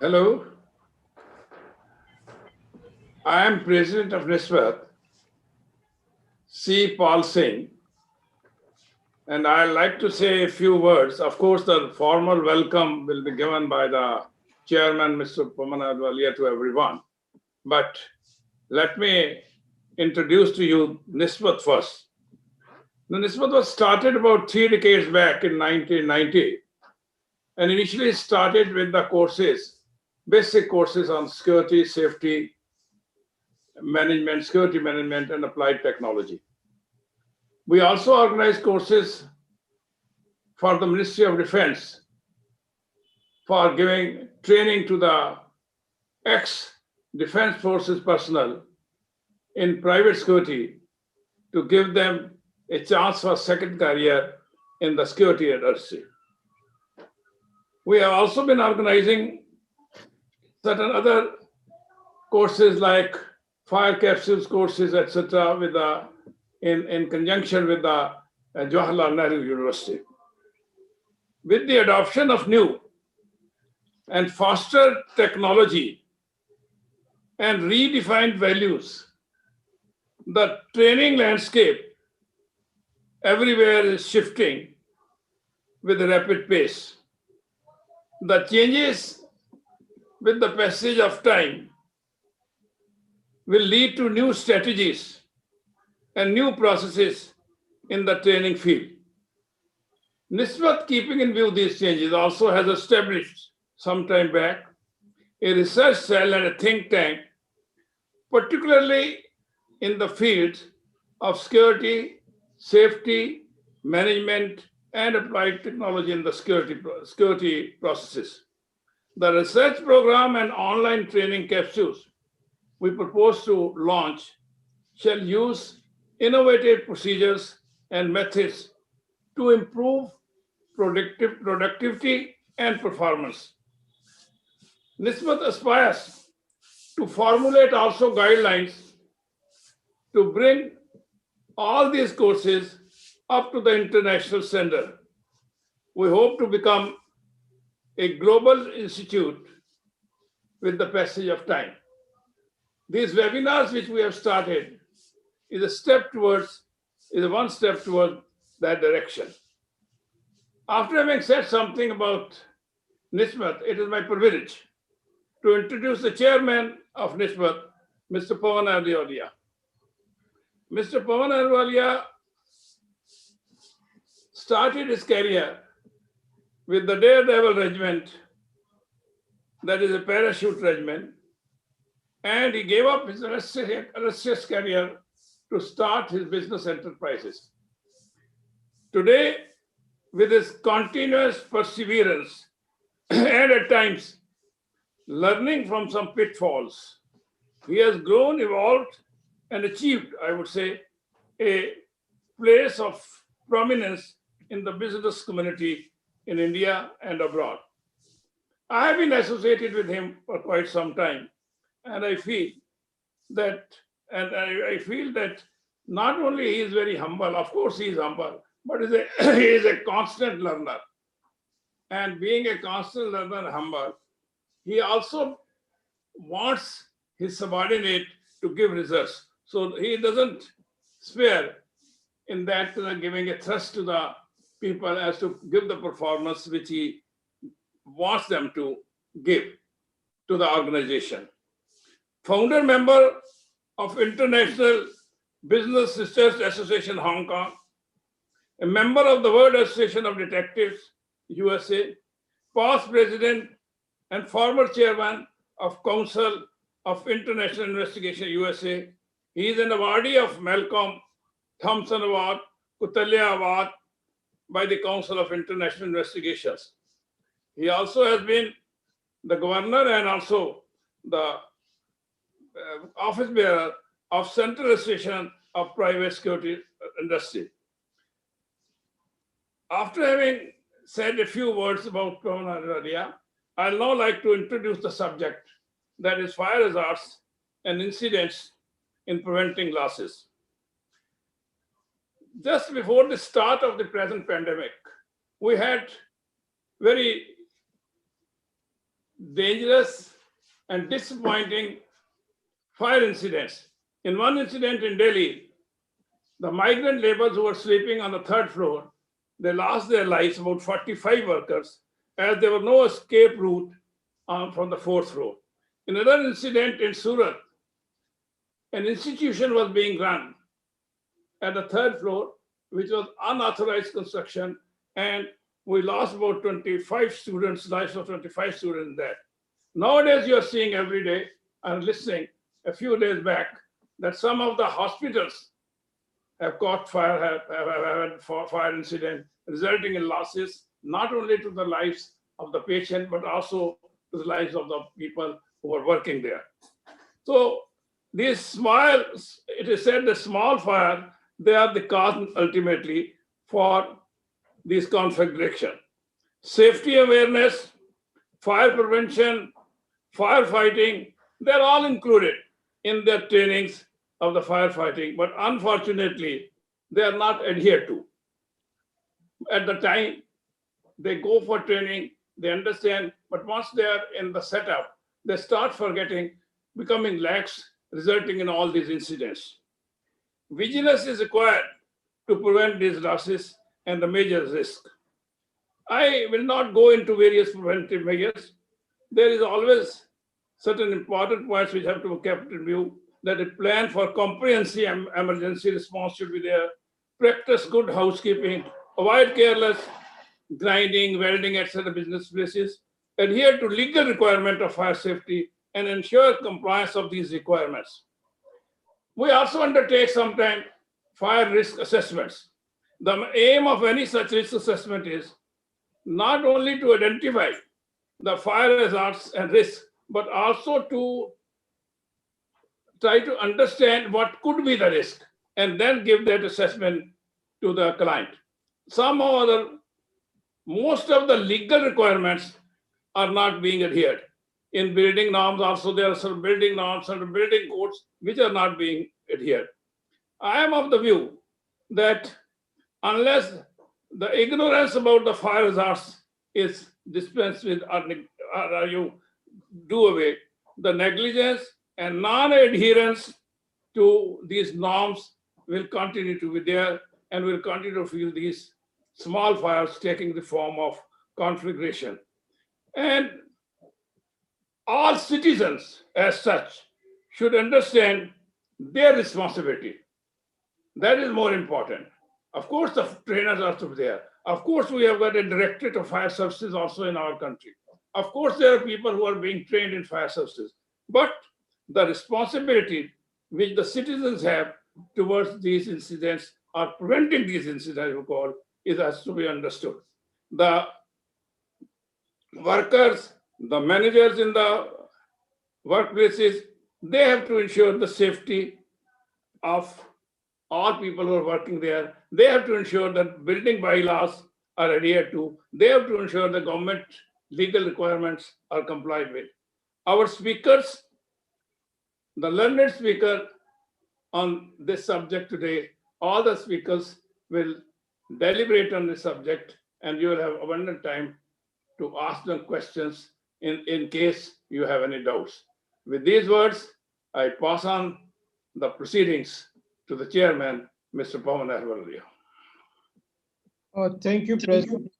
Hello, I am President of NISWAT, C. Paul Singh, and I'd like to say a few words. Of course, the formal welcome will be given by the Chairman, Mr. Pawan Ahluwalia, to everyone. But let me introduce to you NISWAT first. The NISWAT was started about 3 decades back in 1990, and initially started with the courses, basic courses on security, safety, management, security management, and applied technology. We also organize courses for the Ministry of Defense for giving training to the ex-defense forces personnel in private security to give them a chance for second career in the security industry. We have also been organizing certain other courses like fire capsules courses, etc., with in conjunction with the Jawaharlal Nehru University. With the adoption of new and faster technology and redefined values, the training landscape everywhere is shifting with a rapid pace. The changes with the passage of time will lead to new strategies and new processes in the training field. NISWAT, keeping in view these changes, also has established some time back a research cell and a think tank, particularly in the fields of security, safety, management, and applied technology in the security processes. The research program and online training capsules we propose to launch shall use innovative procedures and methods to improve productivity and performance. NISWAT aspires to formulate also guidelines to bring all these courses up to the international standard. We hope to become a global institute with the passage of time. These webinars which we have started is one step towards that direction. After having said something about NISWAT, it is my privilege to introduce the chairman of NISWAT, Mr. Pawan Ahluwalia. Mr. Pawan Ahluwalia started his career with the Daredevil Regiment, that is a parachute regiment, and he gave up his illustrious career to start his business enterprises. Today, with his continuous perseverance and at times learning from some pitfalls, he has grown, evolved, and achieved, I would say, a place of prominence in the business community in India and abroad. I have been associated with him for quite some time, and I feel that, not only he is very humble, of course he is humble, but he is a constant learner. And being a constant learner and humble, he also wants his subordinate to give results. So he doesn't spare in that giving a thrust to the people as to give the performance which he wants them to give to the organization. Founder member of International Business Sisters Association Hong Kong, a member of the World Association of Detectives USA, past president and former chairman of Council of International Investigation USA. He is an awardee of Malcolm Thompson Award, Kutalia Award by the Council of International Investigations. He also has been the governor and also the office bearer of Central Association of Private Security Industry. After having said a few words about Pawan Ahluwalia, I'd now like to introduce the subject, that is fire hazards and incidents in preventing losses. Just before the start of the present pandemic, we had very dangerous and disappointing fire incidents. In one incident in Delhi, the migrant laborers who were sleeping on the third floor, they lost their lives, about 45 workers, as there was no escape route from the fourth floor. In another incident in Surat, an institution was being run at the third floor, which was unauthorized construction, and we lost about 25 students, lives of 25 students there. Nowadays, you are seeing every day, and listening a few days back, that some of the hospitals have caught fire, have had fire incident, resulting in losses, not only to the lives of the patient, but also to the lives of the people who are working there. So these small, it is said the small fire, they are the cause ultimately for this conflagration. Safety awareness, fire prevention, firefighting, they're all included in their trainings of the firefighting, but unfortunately, they are not adhered to. At the time, they go for training, they understand, but once they are in the setup, they start forgetting, becoming lax, resulting in all these incidents. Vigilance is required to prevent these losses and the major risk. I will not go into various preventive measures. There is always certain important points which have to be kept in view, that a plan for comprehensive emergency response should be there. Practice good housekeeping, avoid careless grinding, welding, etc. business places, adhere to legal requirement of fire safety, and ensure compliance of these requirements. We also undertake sometimes fire risk assessments. The aim of any such risk assessment is not only to identify the fire hazards and risks, but also to try to understand what could be the risk and then give that assessment to the client. Somehow or other, most of the legal requirements are not being adhered. In building norms also, there are some building norms and building codes which are not being adhered. I am of the view that unless the ignorance about the fire hazards is dispensed with or you do away, the negligence and non-adherence to these norms will continue to be there, and will continue to feel these small fires taking the form of conflagration. And all citizens as such should understand their responsibility. That is more important. Of course, the trainers are also there. Of course, we have got a directorate of fire services also in our country. Of course, there are people who are being trained in fire services. But the responsibility which the citizens have towards these incidents or preventing these incidents, we call, is has to be understood. The workers, the managers in the workplaces, they have to ensure the safety of all people who are working there. They have to ensure that building bylaws are adhered to. They have to ensure the government legal requirements are complied with. Our speakers, the learned speaker on this subject today, all the speakers will deliberate on this subject, and you will have abundant time to ask them questions in case you have any doubts. With these words, I pass on the proceedings to the chairman, Mr. Pawan Ahluwalia. Thank you, President.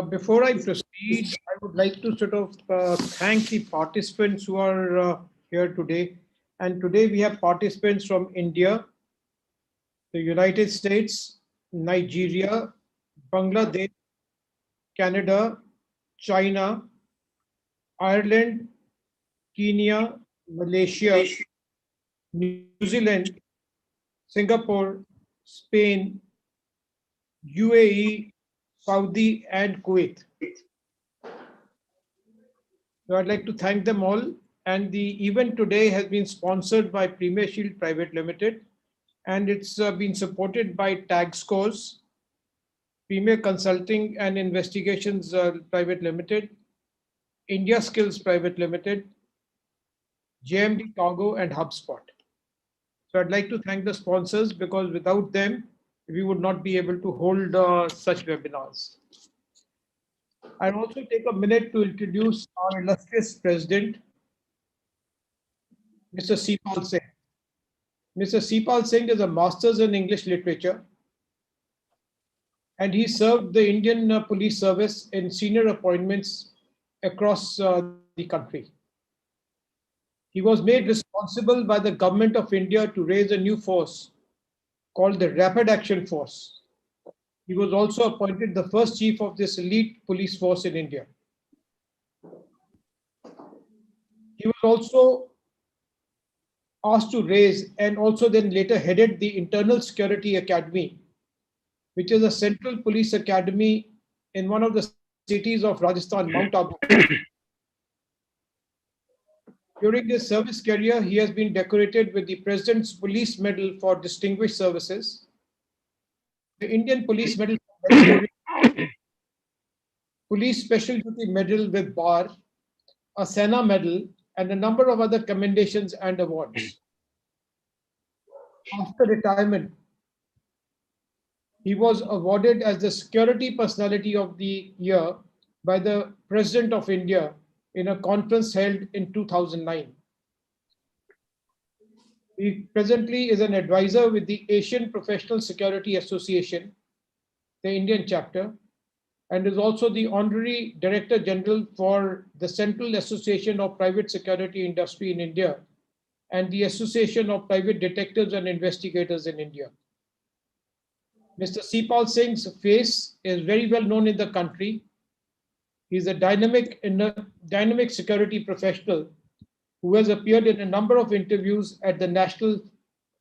Before I proceed, I would like to sort of thank the participants who are here today. And today we have participants from India, the United States, Nigeria, Bangladesh, Canada, China, Ireland, Kenya, Malaysia, New Zealand, Singapore, Spain, UAE, Saudi, and Kuwait. So I'd like to thank them all. And the event today has been sponsored by Premier Shield Private Limited, and it's been supported by Tag Scores, Premier Consulting and Investigations Private Limited, India Skills Private Limited, JMD Cargo, and HubSpot. So I'd like to thank the sponsors, because without them, we would not be able to hold such webinars. I'll also take a minute to introduce our illustrious president, Mr. Sipal Singh. Mr. Sipal Singh is a master's in English literature, and he served the Indian police service in senior appointments across the country. He was made responsible by the government of India to raise a new force called the Rapid Action Force. He was also appointed the first chief of this elite police force in India. He was also asked to raise and also then later headed the Internal Security Academy, which is a central police academy in one of the cities of Rajasthan, Mount Abu. During his service career, he has been decorated with the President's Police Medal for Distinguished Services, the Indian Police Medal for Meritorious, Police Special Duty Medal with Bar, a Sena Medal, and a number of other commendations and awards. After retirement, he was awarded as the Security Personality of the Year by the President of India in a conference held in 2009. He presently is an advisor with the Asian Professional Security Association, the Indian chapter, and is also the Honorary Director General for the Central Association of Private Security Industry in India and the Association of Private Detectives and Investigators in India. Mr. Sipal Singh's face is very well known in the country. He's a dynamic security professional who has appeared in a number of interviews at the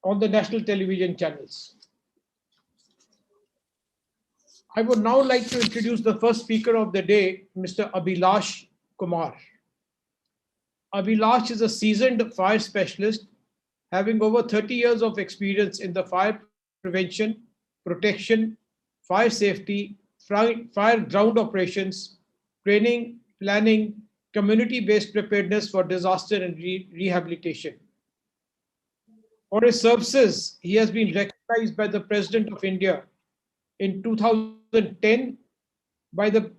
on the national television channels. I would now like to introduce the first speaker of the day, Mr. Abhilash Kumar. Abhilash is a seasoned fire specialist having over 30 years of experience in the fire prevention, protection, fire safety, fire ground operations, training, planning, community-based preparedness for disaster and rehabilitation. For his services, he has been recognized by the President of India in 2010 by the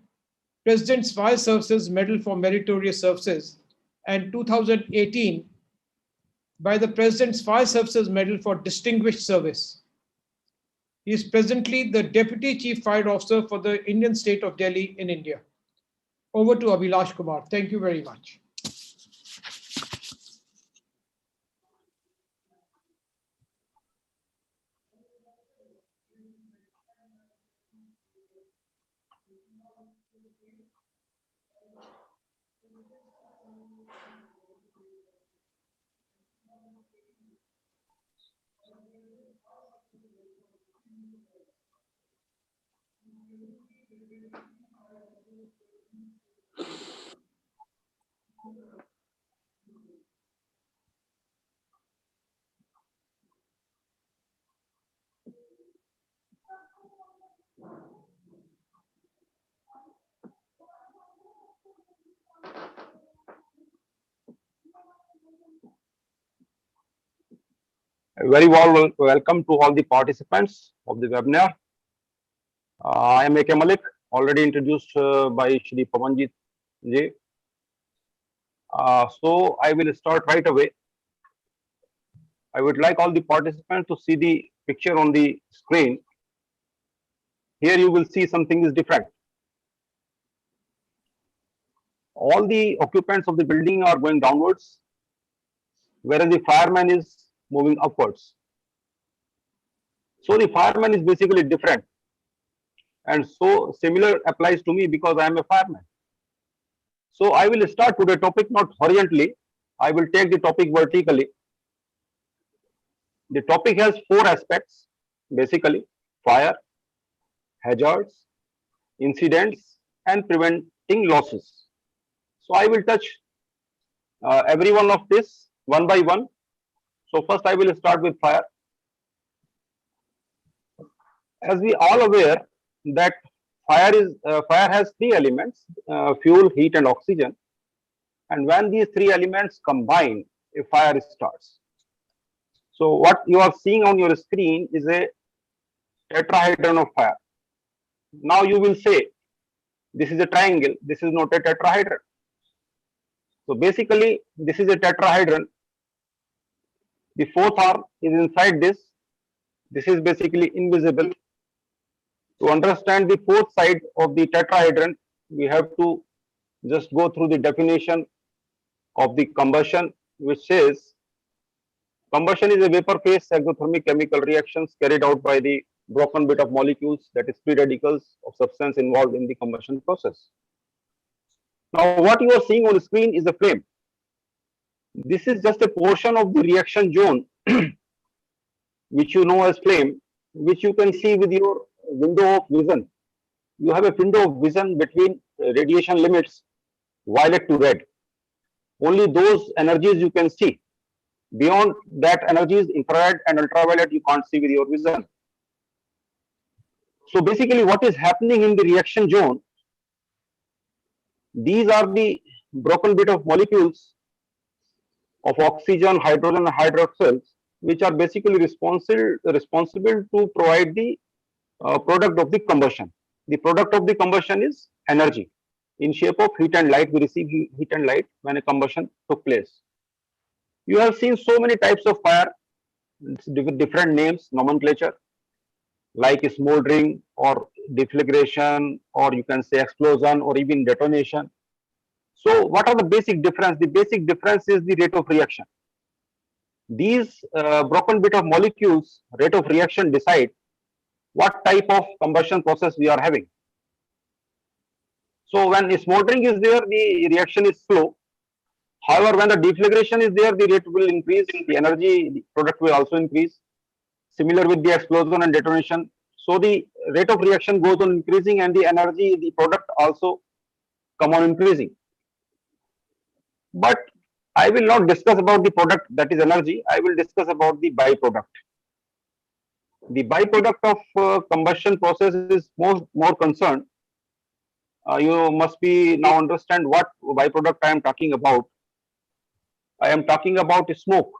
President's Fire Services Medal for Meritorious Services and 2018 by the President's Fire Services Medal for Distinguished Service. He is presently the Deputy Chief Fire Officer for the Indian state of Delhi in India. Over to Abhilash Kumar. Thank you very much. A very warm welcome to all the participants of the webinar. I am A.K. Malik, already introduced by Shri Pavanjit Ji. So I will start right away. I would like all the participants to see the picture on the screen. Here you will see something is different. All the occupants of the building are going downwards, whereas the fireman is moving upwards. So the fireman is basically different. And so similar applies to me because I am a fireman. So I will start today topic not horizontally. I will take the topic vertically. The topic has 4 aspects, basically: fire, hazards, incidents, and preventing losses. So I will touch every one of this one by one. So first I will start with fire. As we all aware that fire has 3 elements: fuel, heat, and oxygen. And when these 3 elements combine, a fire starts. So what you are seeing on your screen is a tetrahedron of fire. Now you will say This is a triangle. This is not a tetrahedron. So basically, this is a tetrahedron. The fourth arm is inside this. This is basically invisible. To understand the fourth side of the tetrahedron, we have to just go through the definition of the combustion, which says combustion is a vapor phase exothermic chemical reactions carried out by the broken bit of molecules, that is free radicals of substance involved in the combustion process. Now, what you are seeing on the screen is a flame. This is just a portion of the reaction zone, which you know as flame, which you can see with your window of vision. You have a window of vision between radiation limits violet to red. Only those energies you can see. Beyond that energies, infrared and ultraviolet, you can't see with your vision. So basically what is happening in the reaction zone, these are the broken bit of molecules of oxygen, hydrogen, and hydroxyls, which are basically responsible to provide the product of the combustion. The product of the combustion is energy in shape of heat and light. We receive heat and light when a combustion took place. You have seen so many types of fire, different names, nomenclature, like smoldering or deflagration, or you can say explosion or even detonation. So what are the basic difference? The basic difference is the rate of reaction. These broken bit of molecules rate of reaction decide what type of combustion process we are having. So when smoldering is there, the reaction is slow. However, when the deflagration is there, the rate will increase, the energy the product will also increase. Similar with the explosion and detonation. So the rate of reaction goes on increasing and the energy, the product also come on increasing. But I will not discuss about the product, that is energy. I will discuss about the byproduct. The byproduct of combustion process is more concerned. You must be now understand what byproduct I am talking about. I am talking about smoke.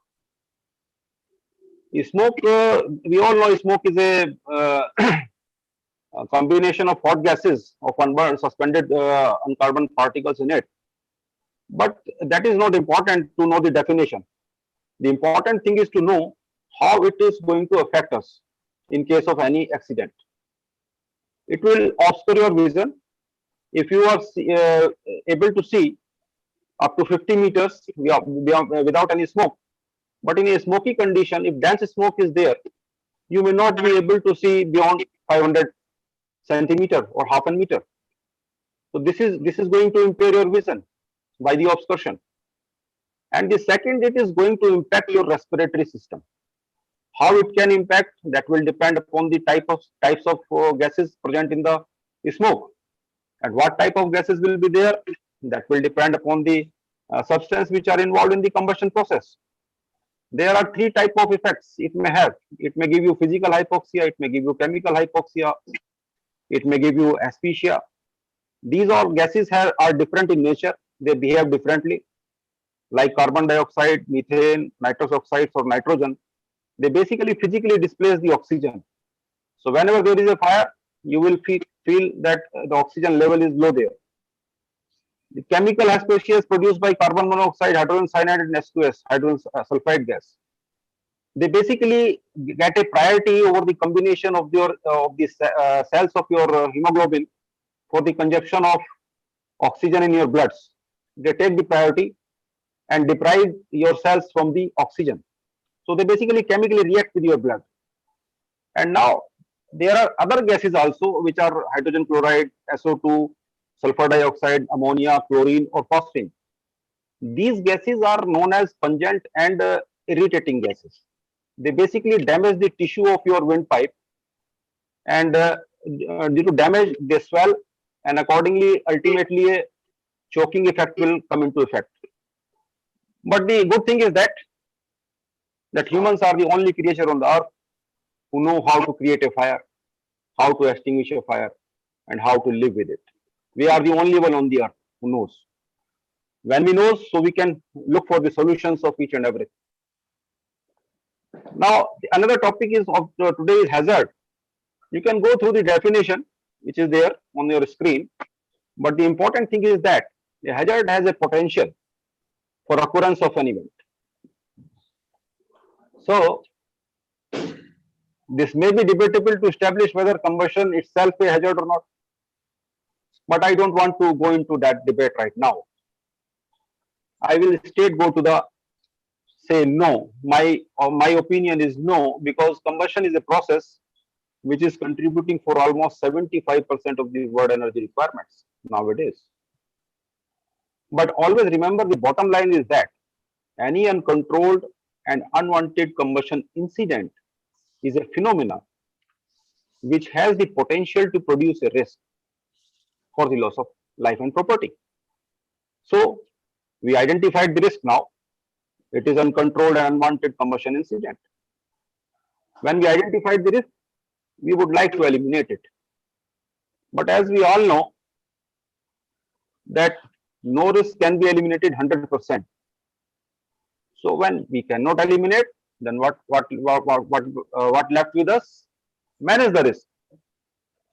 Smoke, we all know smoke is a combination of hot gases of unburned suspended uncarbon particles in it. But that is not important to know the definition. The important thing is to know how it is going to affect us in case of any accident. It will obscure your vision. If you are able to see up to 50 meters without any smoke, but in a smoky condition, if dense smoke is there, you may not be able to see beyond 500 centimeter or half a meter. So this is going to impair your vision by the obscuration. And the second, it is going to impact your respiratory system. How it can impact, that will depend upon the types of gases present in the smoke. And what type of gases will be there, that will depend upon the substance which are involved in the combustion process. There are three types of effects it may have. It may give you physical hypoxia, it may give you chemical hypoxia, it may give you asphyxia. These all gases are different in nature. They behave differently. Like carbon dioxide, methane, nitrous oxides or nitrogen, they basically physically displace the oxygen. So whenever there is a fire, you will feel that the oxygen level is low there. The chemical asphyxia is produced by carbon monoxide, hydrogen cyanide and H2S, hydrogen sulfide gas. They basically get a priority over the combination of your cells of your hemoglobin for the consumption of oxygen in your bloods. They take the priority and deprive your cells from the oxygen. So they basically chemically react with your blood. And now there are other gases also, which are hydrogen chloride, SO2, sulfur dioxide, ammonia, chlorine or phosphine. These gases are known as pungent and irritating gases. They basically damage the tissue of your windpipe, and due to damage they swell, and accordingly ultimately a choking effect will come into effect. But the good thing is that humans are the only creature on the earth who know how to create a fire, how to extinguish a fire, and how to live with it. We are the only one on the earth who knows. When we know, so we can look for the solutions of each and everything. Now, another topic is of today is hazard. You can go through the definition which is there on your screen. But the important thing is that a hazard has a potential for occurrence of an event. So this may be debatable to establish whether combustion itself a hazard or not. But I don't want to go into that debate right now. I will instead go to the say no. My opinion is no, because combustion is a process which is contributing for almost 75% of the world energy requirements nowadays. But always remember, the bottom line is that any uncontrolled and unwanted combustion incident is a phenomenon which has the potential to produce a risk for the loss of life and property. So we identified the risk now. It is uncontrolled and unwanted combustion incident. When we identified the risk, we would like to eliminate it. But as we all know, that no risk can be eliminated 100%. So when we cannot eliminate, then what left with us? Manage the risk.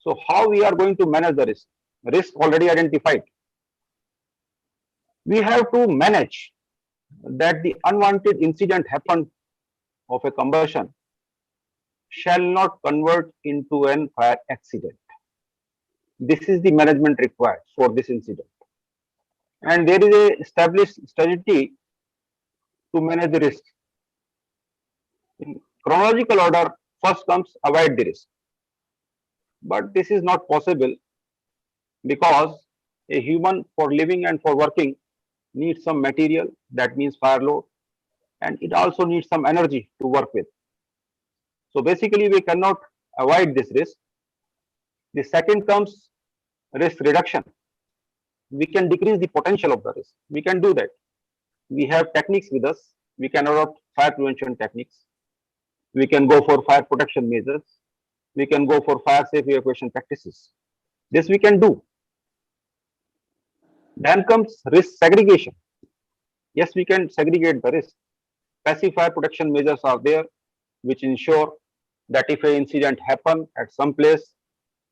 So how we are going to manage the risk? Risk already identified. We have to manage that the unwanted incident happened of a combustion shall not convert into an fire accident. This is the management required for this incident. And there is a established strategy to manage the risk. In chronological order, first comes avoid the risk. But this is not possible because a human, for living and for working, needs some material, that means fire load, and it also needs some energy to work with. So basically we cannot avoid this risk. The second comes risk reduction. We can decrease the potential of the risk. We can do that. We have techniques with us. We can adopt fire prevention techniques. We can go for fire protection measures. We can go for fire safe evacuation practices. This we can do. Then comes risk segregation. Yes, we can segregate the risk. Passive fire protection measures are there, which ensure that if an incident happens at some place,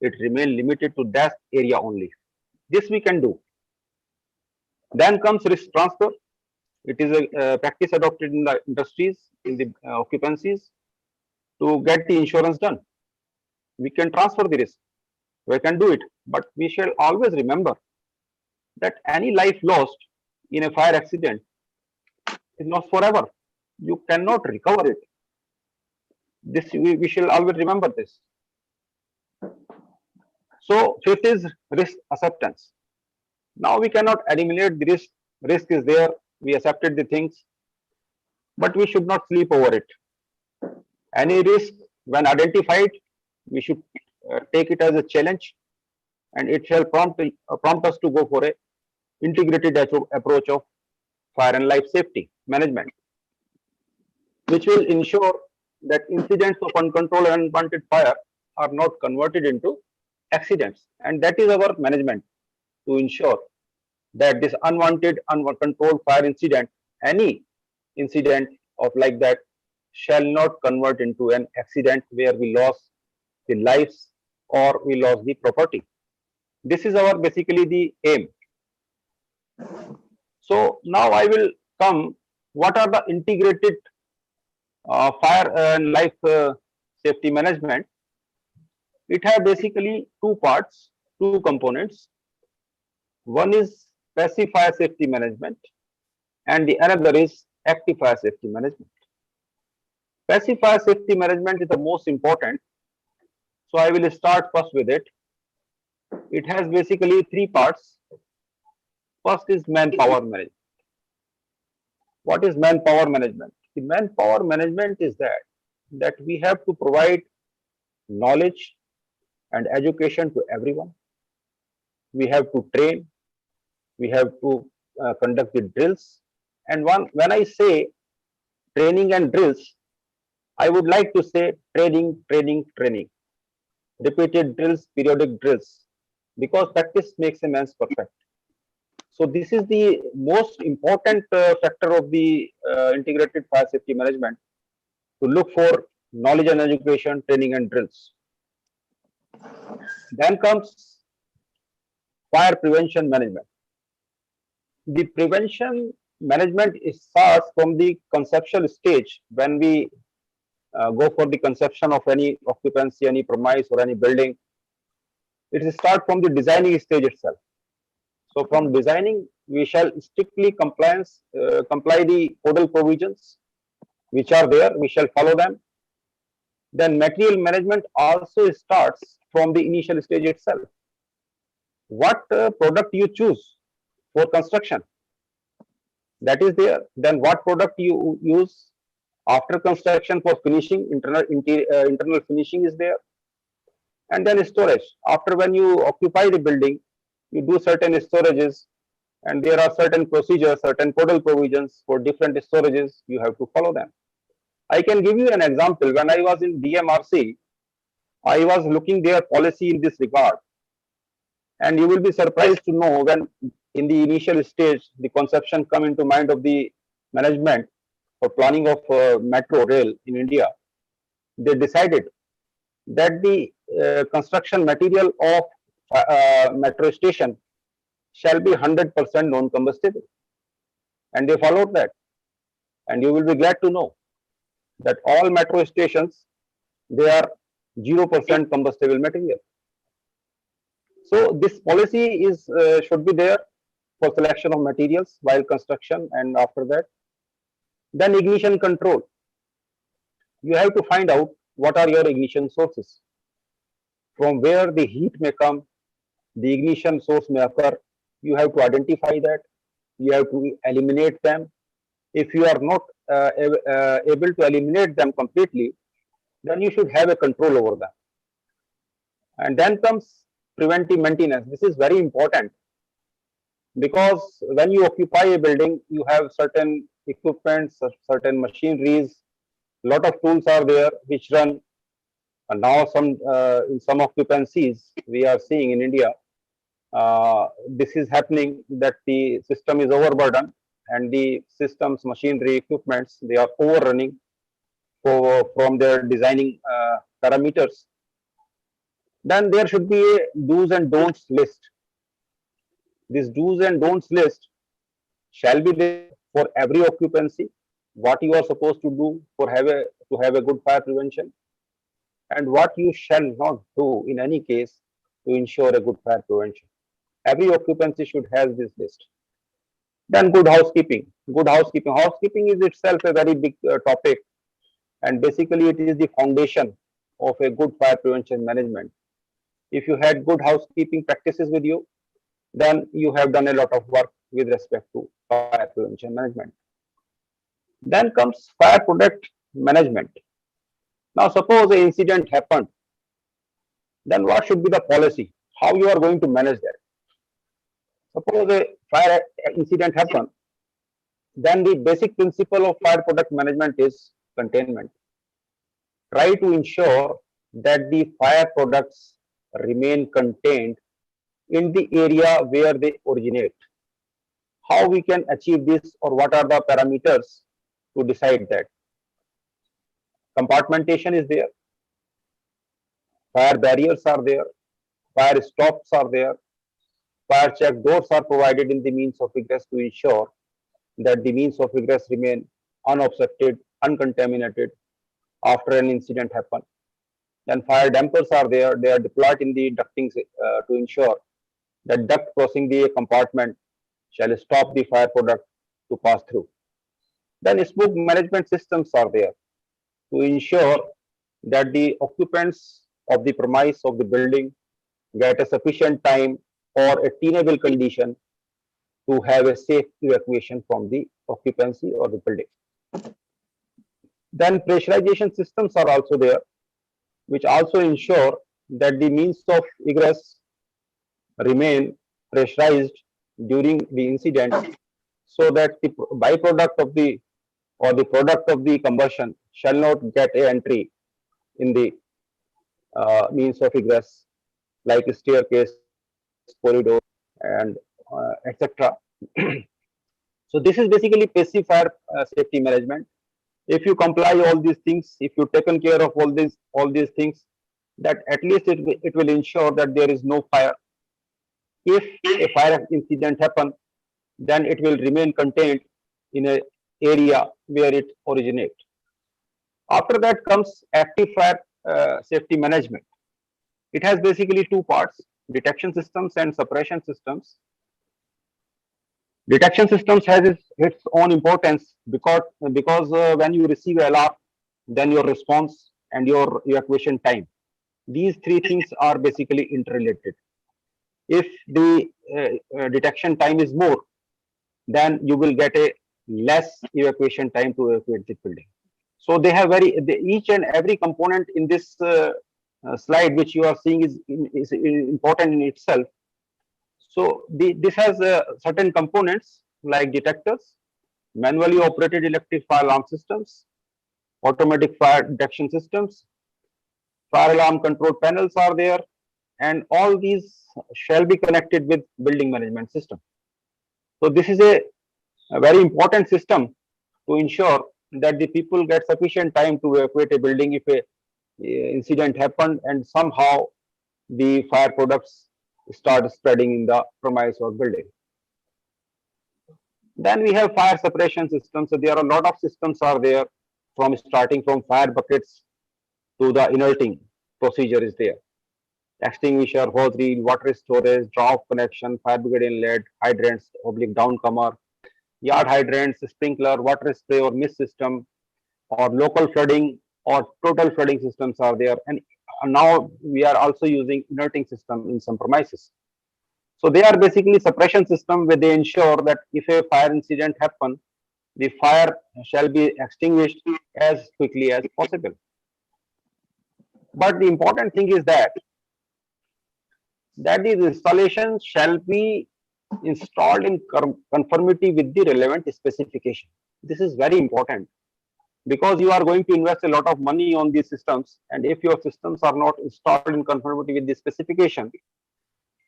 it remain limited to that area only. This we can do. Then comes risk transfer. It is a practice adopted in the industries, in the occupancies, to get the insurance done. We can transfer the risk. We can do it, but we shall always remember that any life lost in a fire accident is not forever. You cannot recover it. This we shall always remember this. So fifth is risk acceptance. Now we cannot eliminate the risk. Risk is there. We accepted the things, but we should not sleep over it. Any risk, when identified, we should take it as a challenge, and it shall prompt us to go for a integrated approach of fire and life safety management, which will ensure that incidents of uncontrolled and unwanted fire are not converted into accidents. And that is our management, to ensure that this unwanted, uncontrolled fire incident, any incident of like that, shall not convert into an accident where we lost the lives or we lost the property. This is our basically the aim. So now I will come, what are the integrated fire and life safety management? It has basically two parts, two components. One is passive fire safety management, and the another is active fire safety management. Passive fire safety management is the most important. So I will start first with it. It has basically three parts. First is manpower management. What is manpower management? The manpower management is that we have to provide knowledge and education to everyone. We have to train. We have to conduct the drills. And when I say training and drills, I would like to say training. Repeated drills, periodic drills, because practice makes a man perfect. So this is the most important factor of the integrated fire safety management, to look for knowledge and education, training and drills. Then comes fire prevention management. The prevention management starts from the conceptual stage when we go for the conception of any occupancy, any premise or any building. It starts from the designing stage itself. So from designing, we shall strictly comply the codal provisions which are there. We shall follow them. Then material management also starts from the initial stage itself. What product you choose for construction, that is there. Then what product you use after construction for finishing, internal finishing is there. And then storage. After when you occupy the building, you do certain storages, and there are certain procedures, certain codal provisions for different storages. You have to follow them. I can give you an example. When I was in DMRC, I was looking their policy in this regard. And you will be surprised to know when in the initial stage, the conception come into mind of the management for planning of metro rail in India. They decided that the construction material of metro station shall be 100% non-combustible. And they followed that. And you will be glad to know that all metro stations, they are 0% combustible material. So this policy is should be there for selection of materials while construction, and after that. Then ignition control. You have to find out what are your ignition sources, from where the heat may come, the ignition source may occur. You have to identify that. You have to eliminate them. If you are not able to eliminate them completely, then you should have a control over them. And then comes preventive maintenance. This is very important, because when you occupy a building, you have certain equipment, certain machineries, lot of tools are there which run. And now in some occupancies we are seeing in India, this is happening, that the system is overburdened and the systems, machinery, equipments, they are overrunning from their designing parameters. Then there should be a do's and don'ts list. This do's and don'ts list shall be there for every occupancy, what you are supposed to do to have a good fire prevention, and what you shall not do in any case to ensure a good fire prevention. Every occupancy should have this list. Then good housekeeping. Good housekeeping. Housekeeping is itself a very big topic, and basically it is the foundation of a good fire prevention management. If you had good housekeeping practices with you, then you have done a lot of work with respect to fire prevention management. Then comes fire product management. Now suppose an incident happened, then what should be the policy? How you are going to manage that? Suppose a fire incident happened, then the basic principle of fire product management is containment. Try to ensure that the fire products remain contained in the area where they originate. How we can achieve this, or what are the parameters to decide that? Compartmentation is there, fire barriers are there, fire stops are there, fire check doors are provided in the means of egress to ensure that the means of egress remain unobstructed, uncontaminated after an incident happens. Then fire dampers are there, they are deployed in the ducting to ensure that duct crossing the compartment shall stop the fire product to pass through. Then smoke management systems are there to ensure that the occupants of the premise of the building get a sufficient time or a tenable condition to have a safe evacuation from the occupancy or the building. Then pressurization systems are also there, which also ensure that the means of egress remain pressurized during the incident, so that the byproduct of the or the product of the combustion shall not get a entry in the means of egress, like a staircase, corridor, and etc. So this is basically passive fire safety management. If you comply all these things, if you taken care of all these things, that at least it will ensure that there is no fire if a fire incident happens, then it will remain contained in an area where it originates. After that comes active fire safety management. It has basically two parts: detection systems and suppression systems. Detection systems has its own importance because when you receive alarm, then your response and your evacuation time. These three things are basically interrelated. If the detection time is more, then you will get a less evacuation time to evacuate the building. So they have each and every component in this slide which you are seeing is important in itself. So this has certain components like detectors, manually operated electric fire alarm systems, automatic fire detection systems, fire alarm control panels are there, and all these shall be connected with building management system. So this is a very important system to ensure that the people get sufficient time to evacuate a building if a incident happened and somehow the fire products start spreading in the premise or building. Then we have fire suppression systems. So there are a lot of systems are there, from starting from fire buckets to the inerting procedure is there. Extinguisher, hose reel, water storage, draw-off connection, fire brigade inlet, hydrants, oblique downcomer, yard hydrants, sprinkler, water spray or mist system, or local flooding or total flooding systems are there. And now we are also using inerting system in some premises. So they are basically suppression system where they ensure that if a fire incident happens, the fire shall be extinguished as quickly as possible. But the important thing is that these installations shall be installed in conformity with the relevant specification. This is very important because you are going to invest a lot of money on these systems, and if your systems are not installed in conformity with the specification,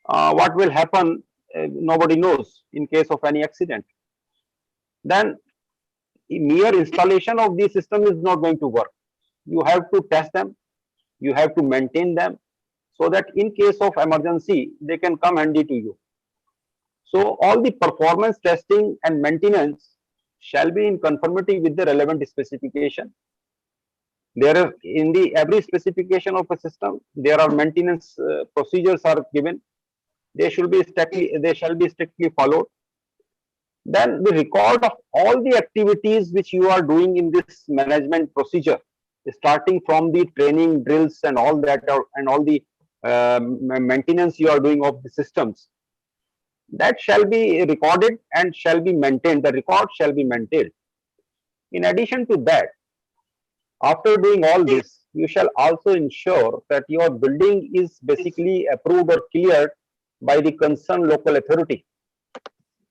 what will happen, nobody knows in case of any accident. Then mere installation of the system is not going to work. You have to test them, you have to maintain them, so that in case of emergency, they can come handy to you. So all the performance testing and maintenance shall be in conformity with the relevant specification. There are in the every specification of a system, there are maintenance procedures are given. They shall be strictly followed. Then the record of all the activities which you are doing in this management procedure, starting from the training drills and all that, and all the maintenance you are doing of the systems, that shall be recorded and shall be maintained. The record shall be maintained. In addition to that, after doing all this, you shall also ensure that your building is basically approved or cleared by the concerned local authority.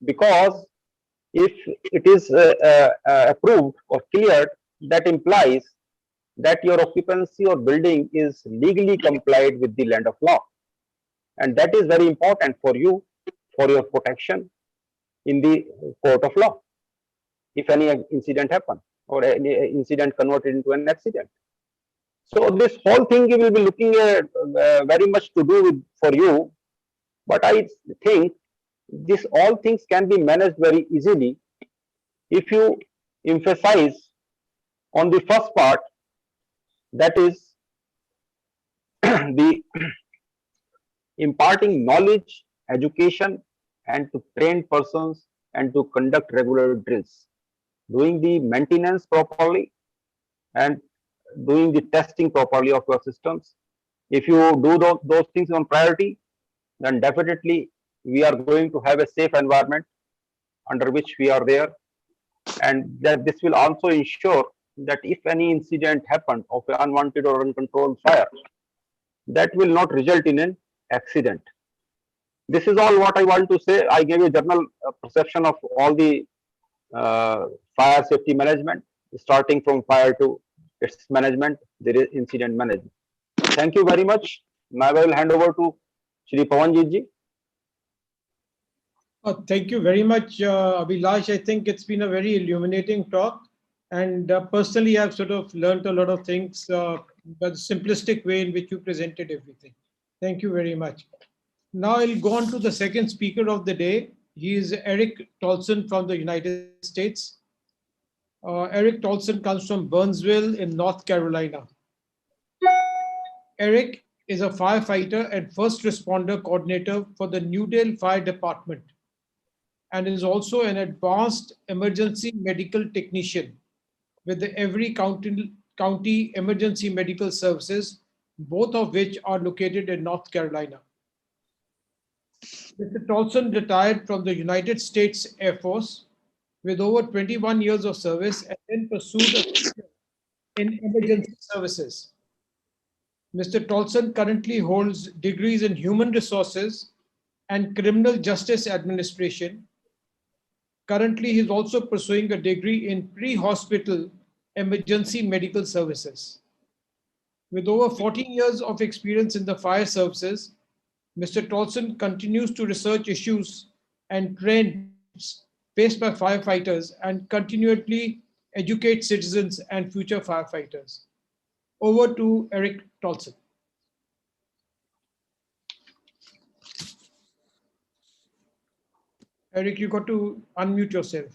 Because if it is approved or cleared, that implies that your occupancy or building is legally complied with the land of law. And that is very important for you, for your protection in the court of law, if any incident happens or any incident converted into an accident. So this whole thing we will be looking at very much to do with for you, but I think this all things can be managed very easily if you emphasize on the first part, that is the imparting knowledge, education, and to train persons and to conduct regular drills, doing the maintenance properly and doing the testing properly of your systems. If you do those things on priority, then definitely we are going to have a safe environment under which we are there, and that this will also ensure that if any incident happened of an unwanted or uncontrolled fire, that will not result in an accident. This is all what I want to say. I gave you a general perception of all the fire safety management, starting from fire to its management, there is incident management. Thank you very much. Now I will hand over to Shri Pawanjit ji. Thank you very much, Abhilash. I think it's been a very illuminating talk. And personally, I've sort of learned a lot of things, but the simplistic way in which you presented everything. Thank you very much. Now I'll go on to the second speaker of the day. He is Eric Thompson from the United States. Eric Thompson comes from Burnsville in North Carolina. Eric is a firefighter and first responder coordinator for the Newdale Fire Department and is also an advanced emergency medical technician with the Every County Emergency Medical Services, both of which are located in North Carolina. Mr. Thompson retired from the United States Air Force with over 21 years of service and then pursued a career in emergency services. Mr. Thompson currently holds degrees in human resources and criminal justice administration. Currently, he is also pursuing a degree in pre-hospital emergency medical services. With over 14 years of experience in the fire services, Mr. Thompson continues to research issues and trends faced by firefighters and continually educate citizens and future firefighters. Over to Eric Thompson. Eric, you got to unmute yourself.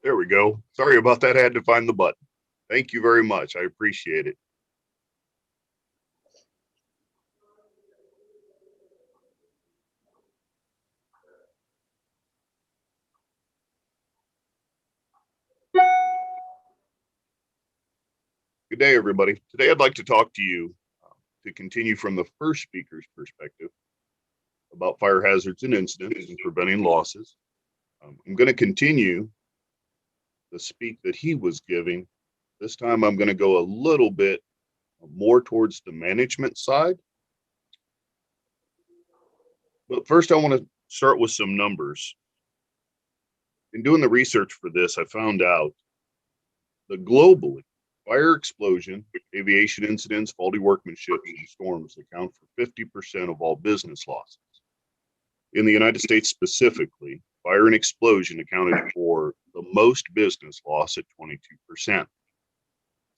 There we go. Sorry about that. I had to find the button. Thank you very much. I appreciate it. Good day, everybody. Today, I'd like to talk to you to continue from the first speaker's perspective about fire hazards and incidents and preventing losses. I'm going to continue the speak that he was giving. This time, I'm going to go a little bit more towards the management side. But first, I want to start with some numbers. In doing the research for this, I found out that globally, fire explosion, aviation incidents, faulty workmanship, and storms account for 50% of all business losses. In the United States specifically, fire and explosion accounted for the most business loss at 22%.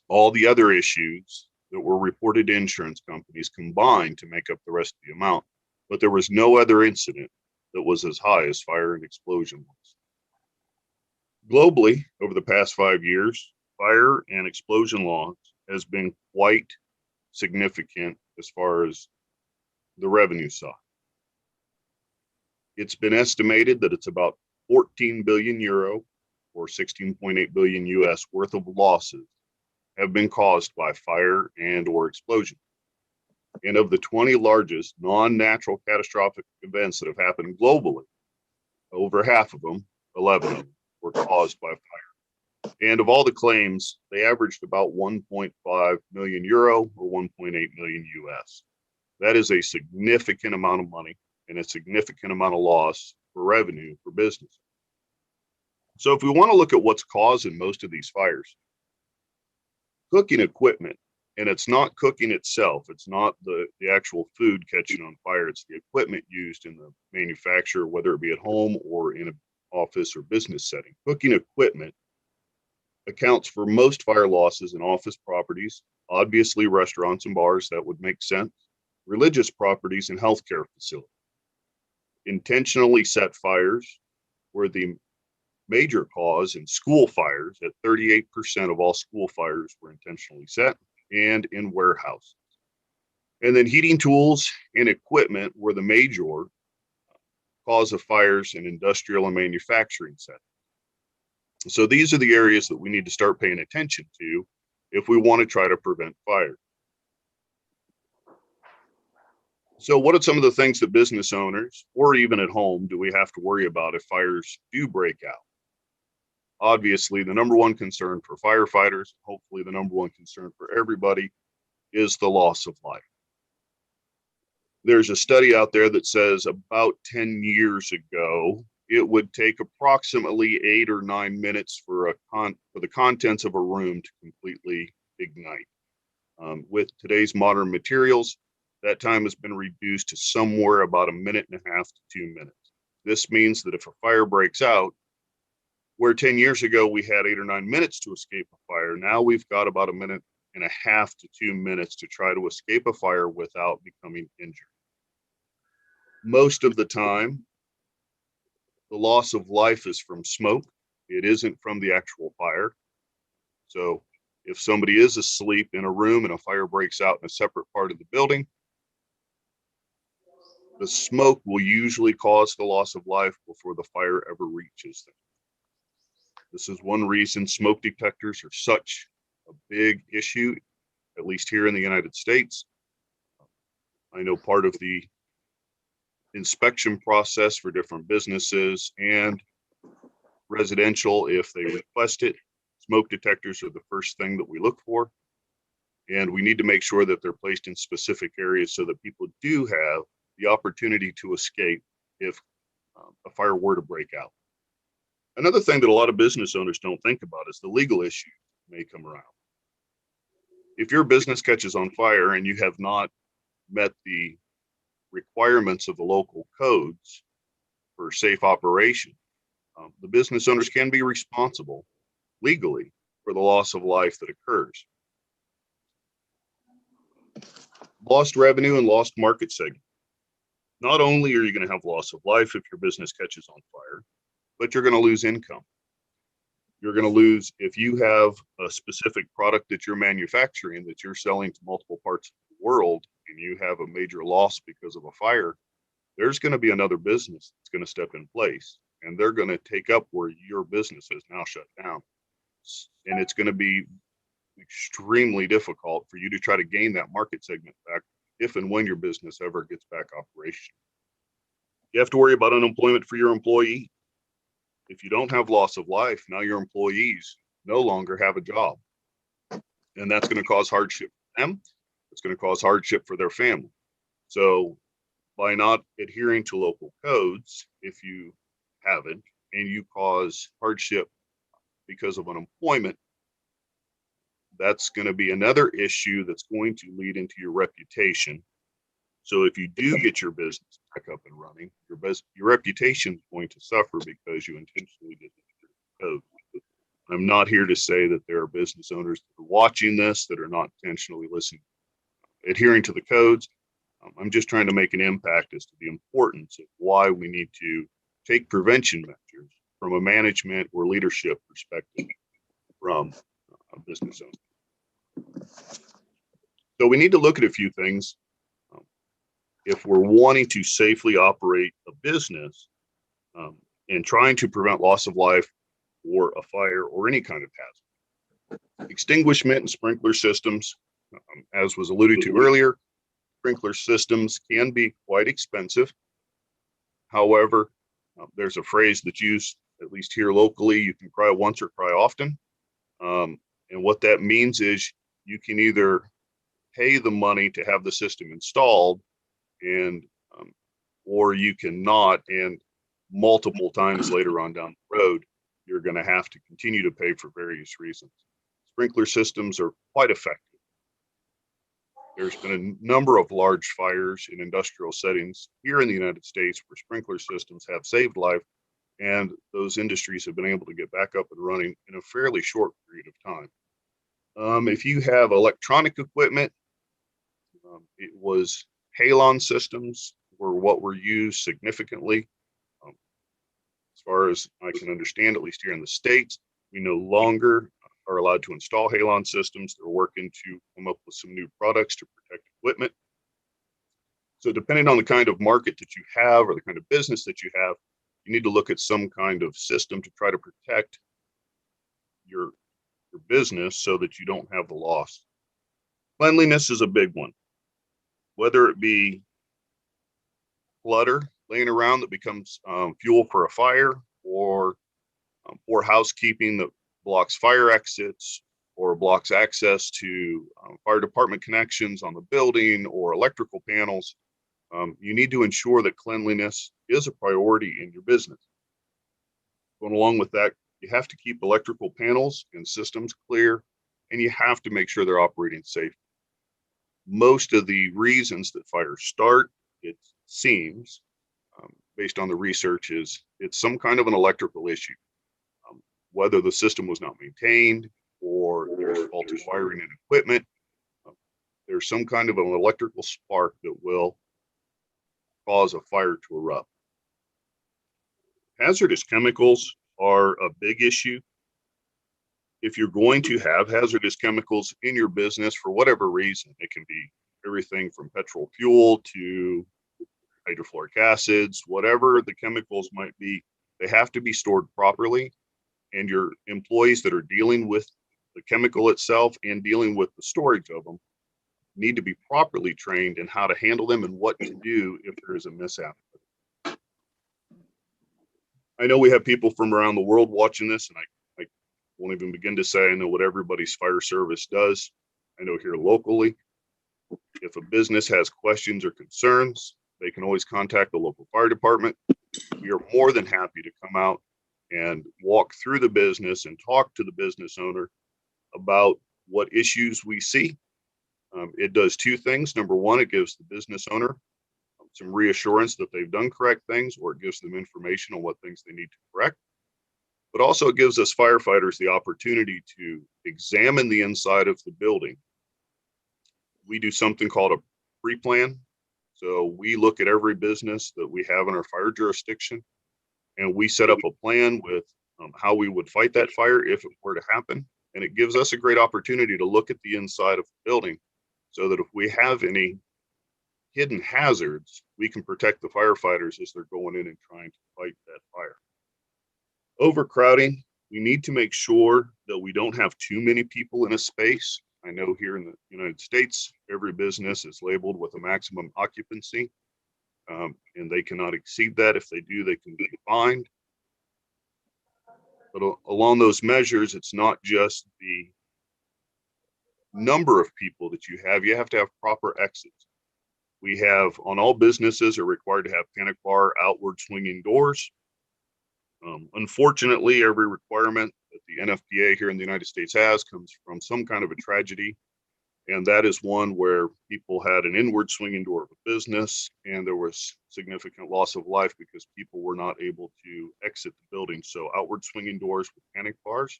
All the other issues that were reported to insurance companies combined to make up the rest of the amount, but there was no other incident that was as high as fire and explosion was. Globally, over the past 5 years, fire and explosion loss has been quite significant as far as the revenue side. It's been estimated that it's about 14 billion euro or 16.8 billion US worth of losses have been caused by fire and or explosion. And of the 20 largest non-natural catastrophic events that have happened globally, over half of them, 11 of them, were caused by fire. And of all the claims, they averaged about 1.5 million euro or 1.8 million US. That is a significant amount of money and a significant amount of loss for revenue for business. So if we want to look at what's causing most of these fires, cooking equipment, and it's not cooking itself, it's not the actual food catching on fire, it's the equipment used in the manufacture, whether it be at home or in an office or business setting. Cooking equipment accounts for most fire losses in office properties, obviously restaurants and bars, that would make sense, religious properties, and healthcare facilities. Intentionally set fires were the major cause in school fires. At 38% of all school fires were intentionally set, and in warehouses. And then heating tools and equipment were the major cause of fires in industrial and manufacturing settings. So these are the areas that we need to start paying attention to if we want to try to prevent fire. So what are some of the things that business owners, or even at home, do we have to worry about if fires do break out? Obviously, the number one concern for firefighters, hopefully the number one concern for everybody, is the loss of life. There's a study out there that says about 10 years ago, it would take approximately 8 or 9 minutes for the contents of a room to completely ignite. With today's modern materials, that time has been reduced to somewhere about 1.5 minutes to 2 minutes. This means that if a fire breaks out, where 10 years ago we had 8 or 9 minutes to escape a fire, now we've got about 1.5 minutes 1.5 to 2 minutes to try to escape a fire without becoming injured. Most of the time, the loss of life is from smoke. It isn't from the actual fire. So if somebody is asleep in a room and a fire breaks out in a separate part of the building, the smoke will usually cause the loss of life before the fire ever reaches them. This is one reason smoke detectors are such a big issue, at least here in the United States. I know part of the inspection process for different businesses and residential, if they request it, smoke detectors are the first thing that we look for. And we need to make sure that they're placed in specific areas so that people do have the opportunity to escape if a fire were to break out. Another thing that a lot of business owners don't think about is the legal issue may come around. If your business catches on fire and you have not met the requirements of the local codes for safe operation, the business owners can be responsible legally for the loss of life that occurs. Lost revenue and lost market segment. Not only are you going to have loss of life if your business catches on fire, but you're going to lose income. You're going to lose if you have a specific product that you're manufacturing that you're selling to multiple parts of the world and you have a major loss because of a fire, there's going to be another business that's going to step in place and they're going to take up where your business is now shut down. And it's going to be extremely difficult for you to try to gain that market segment back if and when your business ever gets back operational. You have to worry about unemployment for your employee. If you don't have loss of life, now your employees no longer have a job. And that's going to cause hardship for them. It's going to cause hardship for their family. So by not adhering to local codes, if you haven't, and you cause hardship because of unemployment, that's going to be another issue that's going to lead into your reputation. So if you do get your business back up and running, your reputation is going to suffer because you intentionally didn't adhere to the code. I'm not here to say that there are business owners that are watching this that are not intentionally listening, adhering to the codes. I'm just trying to make an impact as to the importance of why we need to take prevention measures from a management or leadership perspective from a business owner. So we need to look at a few things. If we're wanting to safely operate a business and trying to prevent loss of life or a fire or any kind of hazard. Extinguishment and sprinkler systems, as was alluded to earlier, sprinkler systems can be quite expensive. However, there's a phrase that's used, at least here locally, you can cry once or cry often. And what that means is you can either pay the money to have the system installed and or you cannot, and multiple times later on down the road, you're going to have to continue to pay for various reasons. Sprinkler systems are quite effective. There's been a number of large fires in industrial settings here in the United States where sprinkler systems have saved life, and those industries have been able to get back up and running in a fairly short period of time. If you have electronic equipment, it was halon systems were what were used significantly. As far as I can understand, at least here in the States, we no longer are allowed to install halon systems. They're working to come up with some new products to protect equipment. So depending on the kind of market that you have or the kind of business that you have, you need to look at some kind of system to try to protect your business so that you don't have the loss. Cleanliness is a big one. Whether it be clutter laying around that becomes fuel for a fire, or poor housekeeping that blocks fire exits or blocks access to fire department connections on the building or electrical panels, you need to ensure that cleanliness is a priority in your business. Going along with that, you have to keep electrical panels and systems clear, and you have to make sure they're operating safely. Most of the reasons that fires start, it seems, based on the research, is it's some kind of an electrical issue. Whether the system was not maintained or there there's faulty wiring and equipment, there's some kind of an electrical spark that will cause a fire to erupt. Hazardous chemicals are a big issue. If you're going to have hazardous chemicals in your business for whatever reason, it can be everything from petrol fuel to hydrofluoric acids, whatever the chemicals might be, they have to be stored properly. And your employees that are dealing with the chemical itself and dealing with the storage of them need to be properly trained in how to handle them and what to do if there is a mishap. I know we have people from around the world watching this, and I won't even begin to say I know what everybody's fire service does. I know here locally, if a business has questions or concerns, they can always contact the local fire department. We are more than happy to come out and walk through the business and talk to the business owner about what issues we see. It does two things. Number one, it gives the business owner some reassurance that they've done correct things, or it gives them information on what things they need to correct. But also it gives us firefighters the opportunity to examine the inside of the building. We do something called a pre-plan. So we look at every business that we have in our fire jurisdiction, and we set up a plan with how we would fight that fire if it were to happen. And it gives us a great opportunity to look at the inside of the building so that if we have any hidden hazards, we can protect the firefighters as they're going in and trying to fight that fire. Overcrowding, we need to make sure that we don't have too many people in a space. I know here in the United States, every business is labeled with a maximum occupancy, and they cannot exceed that. If they do, they can be fined. But along those measures, it's not just the number of people that you have to have proper exits. We have, on all businesses, are required to have panic bar outward swinging doors. Unfortunately, every requirement that the NFPA here in the United States has comes from some kind of a tragedy. And that is one where people had an inward swinging door of a business, and there was significant loss of life because people were not able to exit the building. So outward swinging doors with panic bars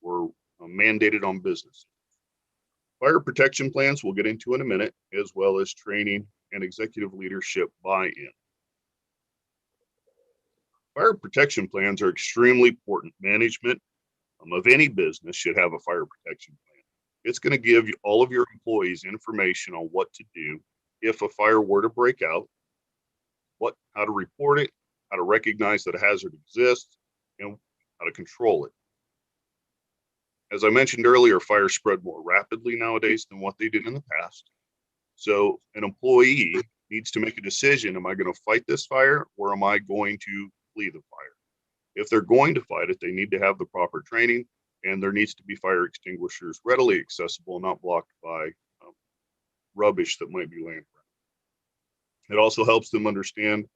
were mandated on business. Fire protection plans we'll get into in a minute, as well as training and executive leadership buy-in. Fire protection plans are extremely important. Management of any business should have a fire protection plan. It's going to give all of your employees information on what to do if a fire were to break out, how to report it, how to recognize that a hazard exists, and how to control it. As I mentioned earlier, fires spread more rapidly nowadays than what they did in the past. So an employee needs to make a decision. Am I going to fight this fire, or am I going to flee the fire? If they're going to fight it, they need to have the proper training, and there needs to be fire extinguishers readily accessible, not blocked by rubbish that might be laying around. It also helps them understand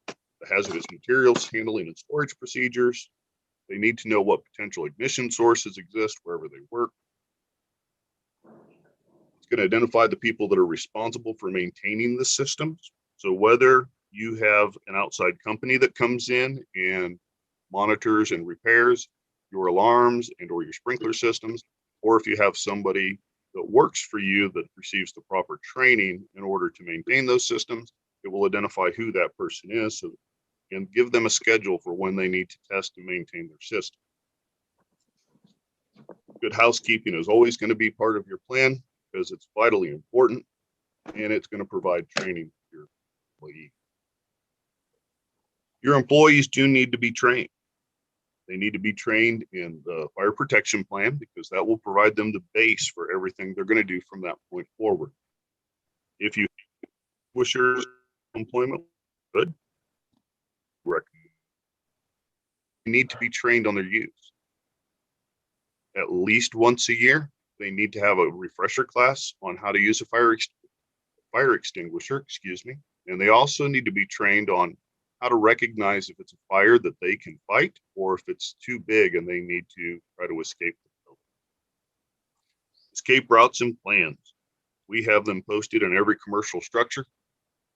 the hazardous materials handling and storage procedures. They need to know what potential ignition sources exist wherever they work. It's going to identify the people that are responsible for maintaining the systems. So whether you have an outside company that comes in and monitors and repairs your alarms and or your sprinkler systems, or if you have somebody that works for you that receives the proper training in order to maintain those systems, it will identify who that person is and give them a schedule for when they need to test and maintain their system. Good housekeeping is always going to be part of your plan because it's vitally important, and it's going to provide training for your employees. Your employees do need to be trained. They need to be trained in the fire protection plan because that will provide them the base for everything they're going to do from that point forward. If you wish your employment, good. They need to be trained on their use. At least once a year, they need to have a refresher class on how to use a fire extinguisher, and they also need to be trained on how to recognize if it's a fire that they can fight or if it's too big and they need to try to escape the building. Escape routes and plans. We have them posted in every commercial structure,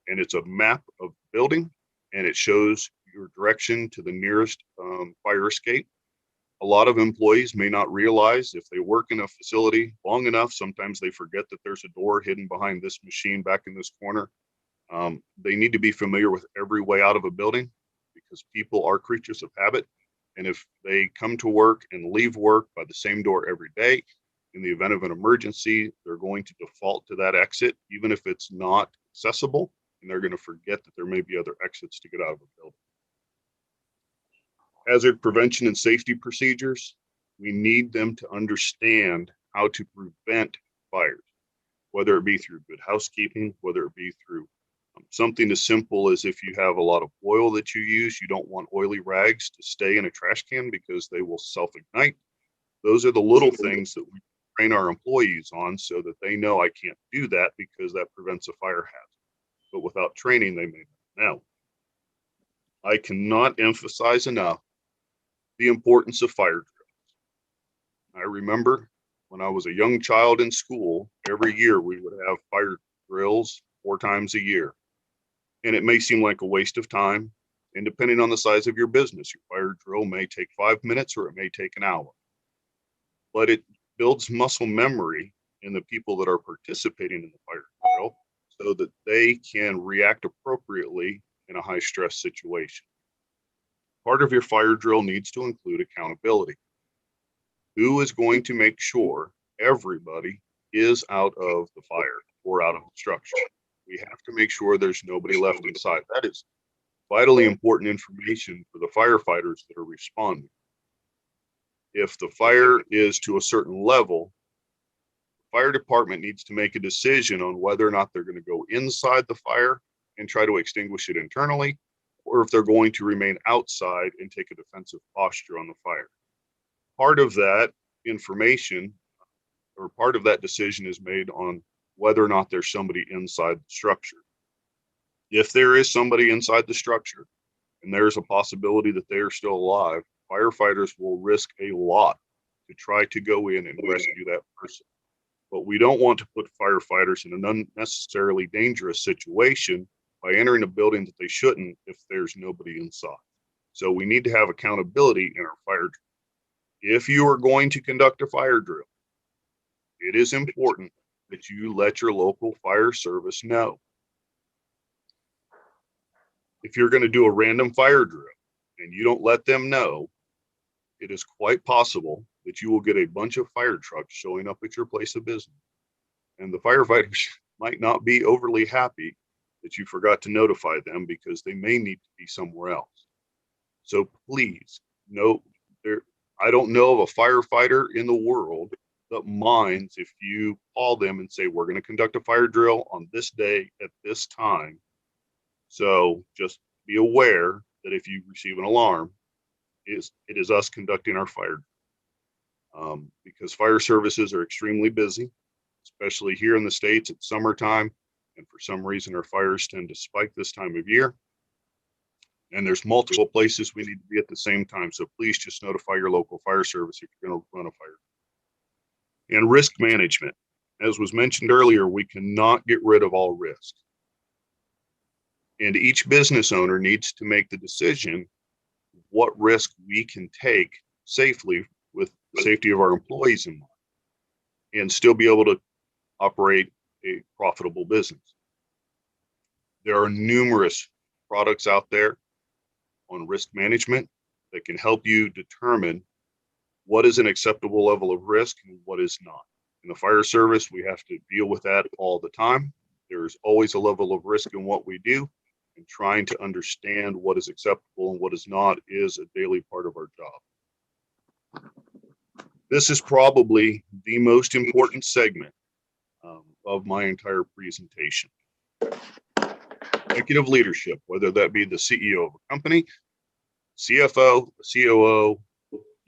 and it's a map of the building, and it shows your direction to the nearest fire escape. A lot of employees may not realize if they work in a facility long enough, sometimes they forget that there's a door hidden behind this machine back in this corner. They need to be familiar with every way out of a building because people are creatures of habit. And if they come to work and leave work by the same door every day, in the event of an emergency, they're going to default to that exit, even if it's not accessible, and they're going to forget that there may be other exits to get out of a building. Hazard prevention and safety procedures, we need them to understand how to prevent fires, whether it be through good housekeeping, whether it be through something as simple as if you have a lot of oil that you use, you don't want oily rags to stay in a trash can because they will self-ignite. Those are the little things that we train our employees on so that they know I can't do that because that prevents a fire hazard. But without training, they may not know. I cannot emphasize enough the importance of fire drills. I remember when I was a young child in school, every year we would have fire drills 4 times a year. And it may seem like a waste of time. And depending on the size of your business, your fire drill may take 5 minutes or it may take an hour. But it builds muscle memory in the people that are participating in the fire drill so that they can react appropriately in a high stress situation. Part of your fire drill needs to include accountability. Who is going to make sure everybody is out of the fire or out of the structure? We have to make sure there's nobody left inside. That is vitally important information for the firefighters that are responding. If the fire is to a certain level, the fire department needs to make a decision on whether or not they're going to go inside the fire and try to extinguish it internally, or if they're going to remain outside and take a defensive posture on the fire. Part of that information or part of that decision is made on whether or not there's somebody inside the structure. If there is somebody inside the structure and there's a possibility that they are still alive, firefighters will risk a lot to try to go in and rescue that person. But we don't want to put firefighters in an unnecessarily dangerous situation by entering a building that they shouldn't if there's nobody inside. So we need to have accountability in our fire drill. If you are going to conduct a fire drill, it is important that you let your local fire service know. If you're going to do a random fire drill and you don't let them know, it is quite possible that you will get a bunch of fire trucks showing up at your place of business. And the firefighters might not be overly happy that you forgot to notify them because they may need to be somewhere else. So please, I don't know of a firefighter in the world that minds if you call them and say, we're going to conduct a fire drill on this day at this time. So just be aware that if you receive an alarm, it is us conducting our fire. Because fire services are extremely busy, especially here in the States. It's summertime, and for some reason our fires tend to spike this time of year. And there's multiple places we need to be at the same time. So please just notify your local fire service if you're going to run a fire. And risk management. As was mentioned earlier, we cannot get rid of all risk. And each business owner needs to make the decision what risk we can take safely with the safety of our employees in mind and still be able to operate a profitable business. There are numerous products out there on risk management that can help you determine what is an acceptable level of risk and what is not. In the fire service, we have to deal with that all the time. There's always a level of risk in what we do, and trying to understand what is acceptable and what is not is a daily part of our job. This is probably the most important segment of my entire presentation. Executive leadership, whether that be the CEO of a company, CFO, COO,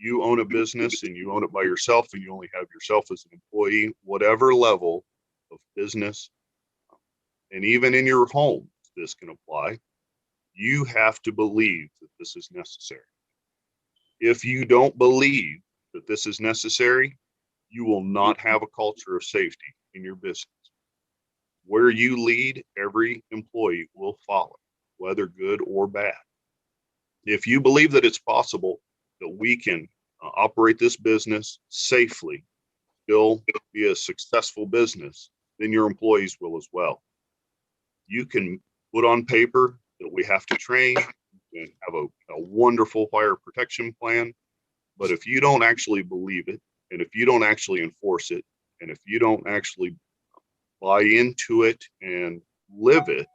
you own a business and you own it by yourself and you only have yourself as an employee, whatever level of business, and even in your home, this can apply. You have to believe that this is necessary. If you don't believe that this is necessary, you will not have a culture of safety in your business. Where you lead, every employee will follow, whether good or bad. If you believe that it's possible that we can operate this business safely, still be a successful business, then your employees will as well. You can put on paper that we have to train and have a wonderful fire protection plan, but if you don't actually believe it, and if you don't actually enforce it, and if you don't actually buy into it and live it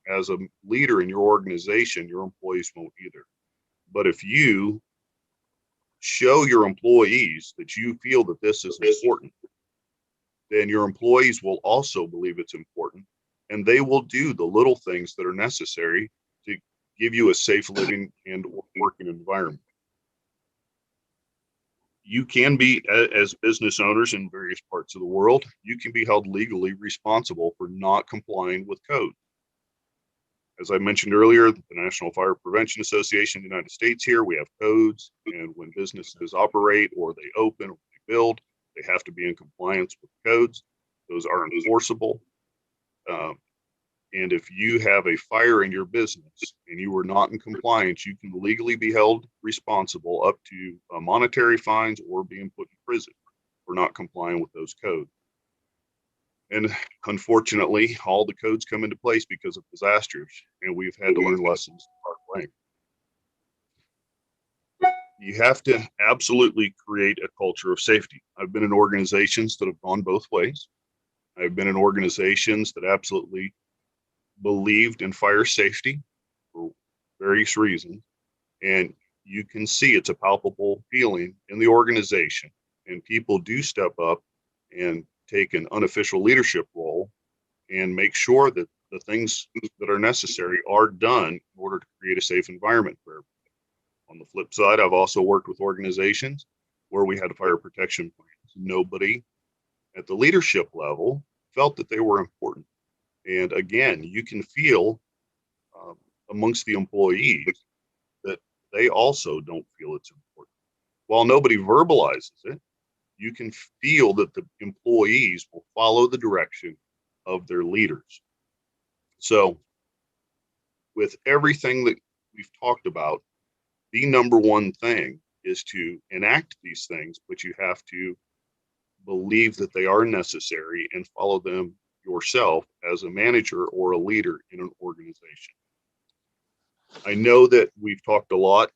as a leader in your organization, your employees won't either. But if you show your employees that you feel that this is important, then your employees will also believe it's important, and they will do the little things that are necessary to give you a safe living and working environment. You can be, as business owners in various parts of the world, you can be held legally responsible for not complying with code. As I mentioned earlier, the National Fire Prevention Association of the United States here, we have codes, and when businesses operate or they open or they build, they have to be in compliance with codes. Those are enforceable. And if you have a fire in your business and you are not in compliance, you can legally be held responsible up to monetary fines or being put in prison for not complying with those codes. And unfortunately, all the codes come into place because of disasters, and we've had to learn lessons the hard way. You have to absolutely create a culture of safety. I've been in organizations that have gone both ways. I've been in organizations that absolutely believed in fire safety for various reasons. And you can see it's a palpable feeling in the organization, and people do step up and take an unofficial leadership role and make sure that the things that are necessary are done in order to create a safe environment for everybody. On the flip side, I've also worked with organizations where we had fire protection plans. Nobody at the leadership level felt that they were important. And again, you can feel amongst the employees that they also don't feel it's important. While nobody verbalizes it, you can feel that the employees will follow the direction of their leaders. So with everything that we've talked about, the number one thing is to enact these things, but you have to believe that they are necessary and follow them yourself as a manager or a leader in an organization. I know that we've talked a lot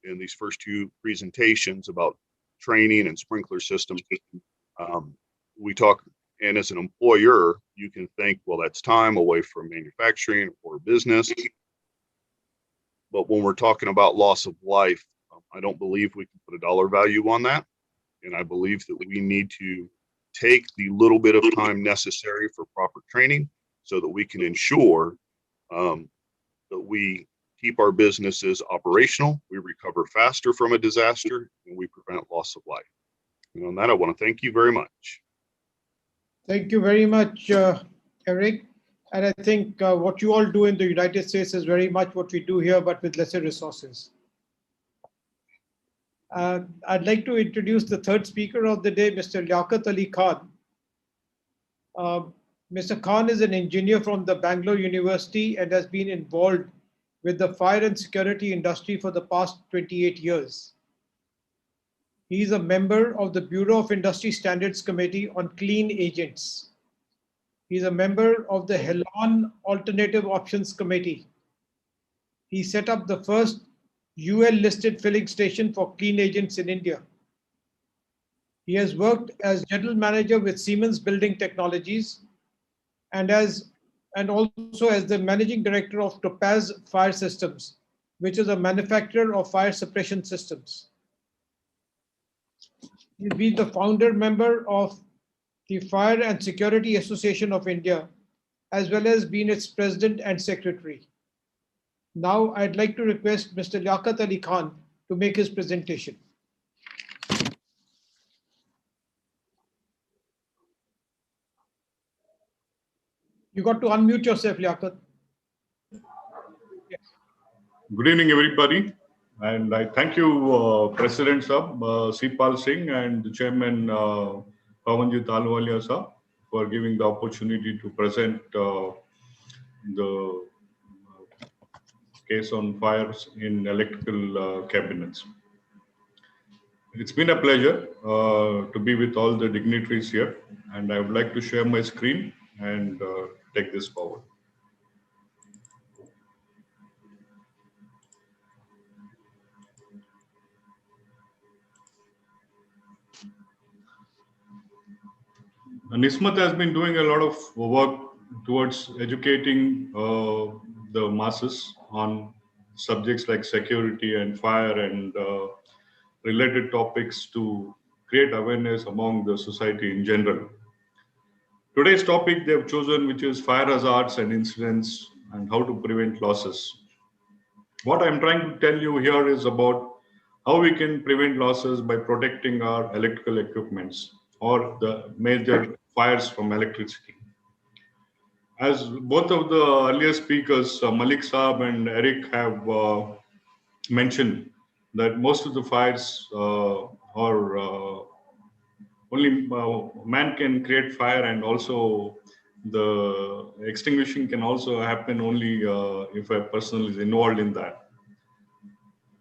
in these first two presentations about training and sprinkler systems. We talk, and as an employer, you can think, well, that's time away from manufacturing or business. But when we're talking about loss of life, I don't believe we can put a dollar value on that. And I believe that we need to take the little bit of time necessary for proper training so that we can ensure that we keep our businesses operational, we recover faster from a disaster, and we prevent loss of life. And on that, I want to thank you very much. Thank you very much, Eric. And I think what you all do in the United States is very much what we do here, but with lesser resources. I'd like to introduce the third speaker of the day, Mr. Yakut Ali Khan. Mr. Khan is an engineer from the Bangalore University and has been involved with the fire and security industry for the past 28 years. He is a member of the Bureau of Industry Standards Committee on Clean Agents. He is a member of the Helan Alternative Options Committee. He set up the first UL-listed filling station for clean agents in India. He has worked as general manager with Siemens Building Technologies and also as the managing director of Topaz Fire Systems, which is a manufacturer of fire suppression systems. He's been the founder member of the Fire and Security Association of India, as well as being its president and secretary. Now I'd like to request Mr. Yakut Ali Khan to make his presentation. You got to unmute yourself, Yakut. Good evening, everybody. And I thank you, President Sab, Sipal Singh, and the Chairman Pavanjit Ahluwalia Sab, for giving the opportunity to present the case on fires in electrical cabinets. It's been a pleasure to be with all the dignitaries here, and I would like to share my screen and take this forward. Nismat has been doing a lot of work towards educating the masses on subjects like security and fire and related topics to create awareness among the society in general. Today's topic they have chosen, which is fire hazards and incidents and how to prevent losses. What I'm trying to tell you here is about how we can prevent losses by protecting our electrical equipments or the major fires from electricity. As both of the earlier speakers, Malik Saab and Eric, have mentioned that most of the fires are only man can create fire, and also the extinguishing can also happen only if a person is involved in that.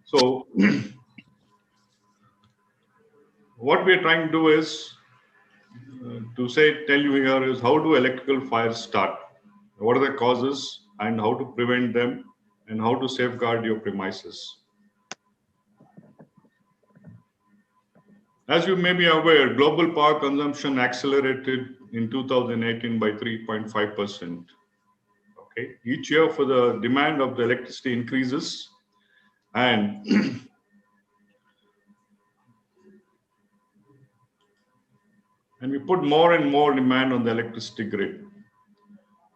So what we are trying to do is tell you here is how do electrical fires start? What are the causes and how to prevent them and how to safeguard your premises? As you may be aware, global power consumption accelerated in 2018 by 3.5%. Okay, each year for the demand of the electricity increases, and we put more and more demand on the electricity grid.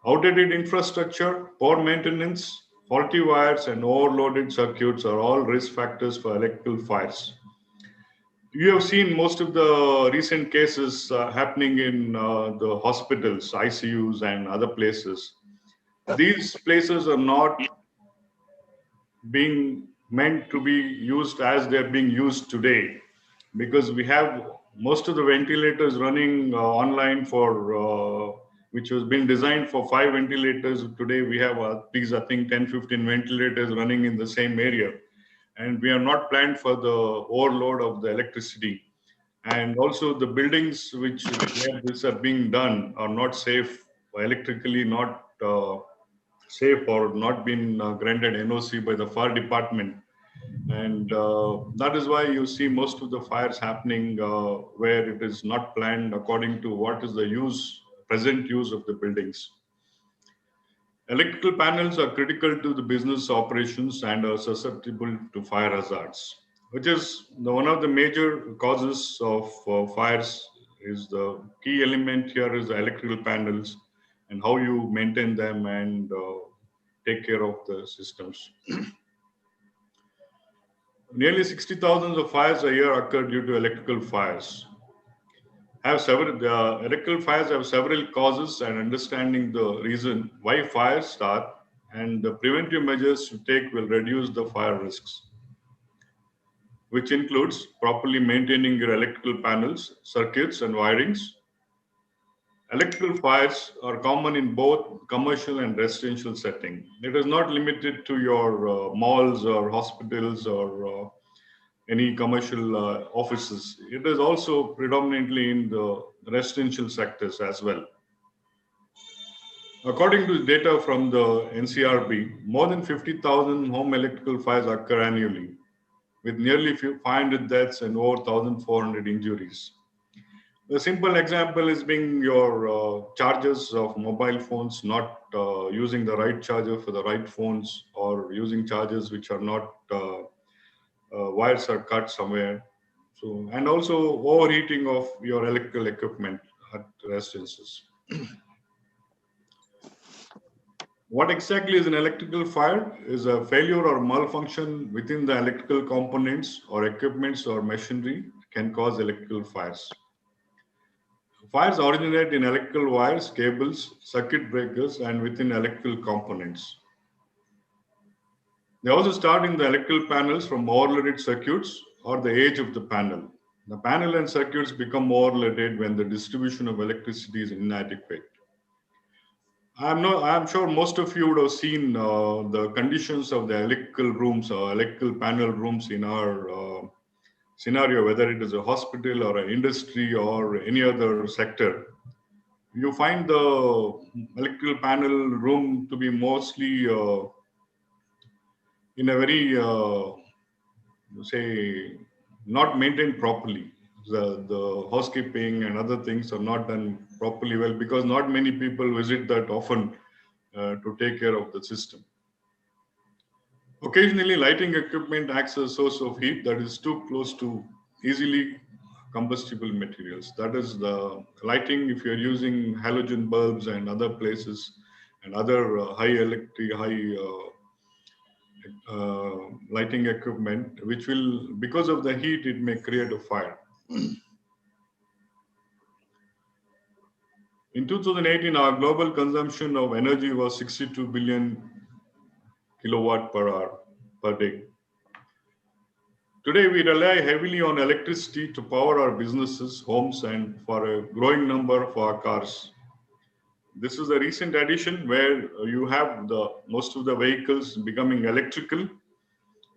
Outdated infrastructure, poor maintenance, faulty wires, and overloaded circuits are all risk factors for electrical fires. You have seen most of the recent cases happening in the hospitals, ICUs, and other places. These places are not being meant to be used as they're being used today, because we have most of the ventilators running online for which has been designed for 5 ventilators. Today we have these, I think, 10-15 ventilators running in the same area, and we are not planned for the overload of the electricity. And also the buildings which where this are being done are not safe, electrically not safe, or not been granted NOC by the fire department. And that is why you see most of the fires happening where it is not planned according to what is the present use of the buildings. Electrical panels are critical to the business operations and are susceptible to fire hazards, which is one of the major causes of fires. Is the key element here is the electrical panels and how you maintain them and take care of the systems. Nearly 60,000 of fires a year occur due to electrical fires. Electrical fires have several causes, and understanding the reason why fires start and the preventive measures to take will reduce the fire risks, which includes properly maintaining your electrical panels, circuits, and wirings. Electrical fires are common in both commercial and residential setting. It is not limited to your malls or hospitals or any commercial offices. It is also predominantly in the residential sectors as well. According to data from the NCRB, more than 50,000 home electrical fires occur annually, with nearly 500 deaths and over 1,400 injuries. A simple example is being your chargers of mobile phones, not using the right charger for the right phones, or using chargers which are not wires are cut somewhere. So, and also overheating of your electrical equipment at residences. What exactly is an electrical fire? Is a failure or malfunction within the electrical components or equipments or machinery can cause electrical fires. Fires originate in electrical wires, cables, circuit breakers, and within electrical components. They also start in the electrical panels from overloaded circuits or the age of the panel. The panel and circuits become overloaded when the distribution of electricity is inadequate. I'm sure most of you would have seen the conditions of the electrical rooms or electrical panel rooms in our scenario, whether it is a hospital or an industry or any other sector, you find the electrical panel room to be mostly in a very, say, not maintained properly. The housekeeping and other things are not done properly well because not many people visit that often to take care of the system. Occasionally, lighting equipment acts as a source of heat that is too close to easily combustible materials. That is the lighting, if you're using halogen bulbs and other places and other lighting equipment, which will, because of the heat, it may create a fire. In 2018, our global consumption of energy was 62 billion kilowatt per hour per day. Today, we rely heavily on electricity to power our businesses, homes, and for a growing number of our cars. This is a recent addition where you have most of the vehicles becoming electrical.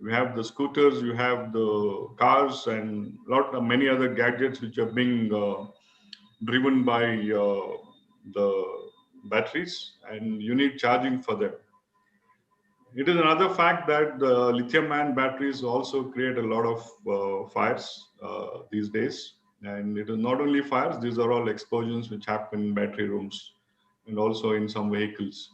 You have the scooters, you have the cars, and many other gadgets which are being driven by the batteries, and you need charging for them. It is another fact that the lithium-ion batteries also create a lot of fires these days. And it is not only fires, these are all explosions which happen in battery rooms and also in some vehicles.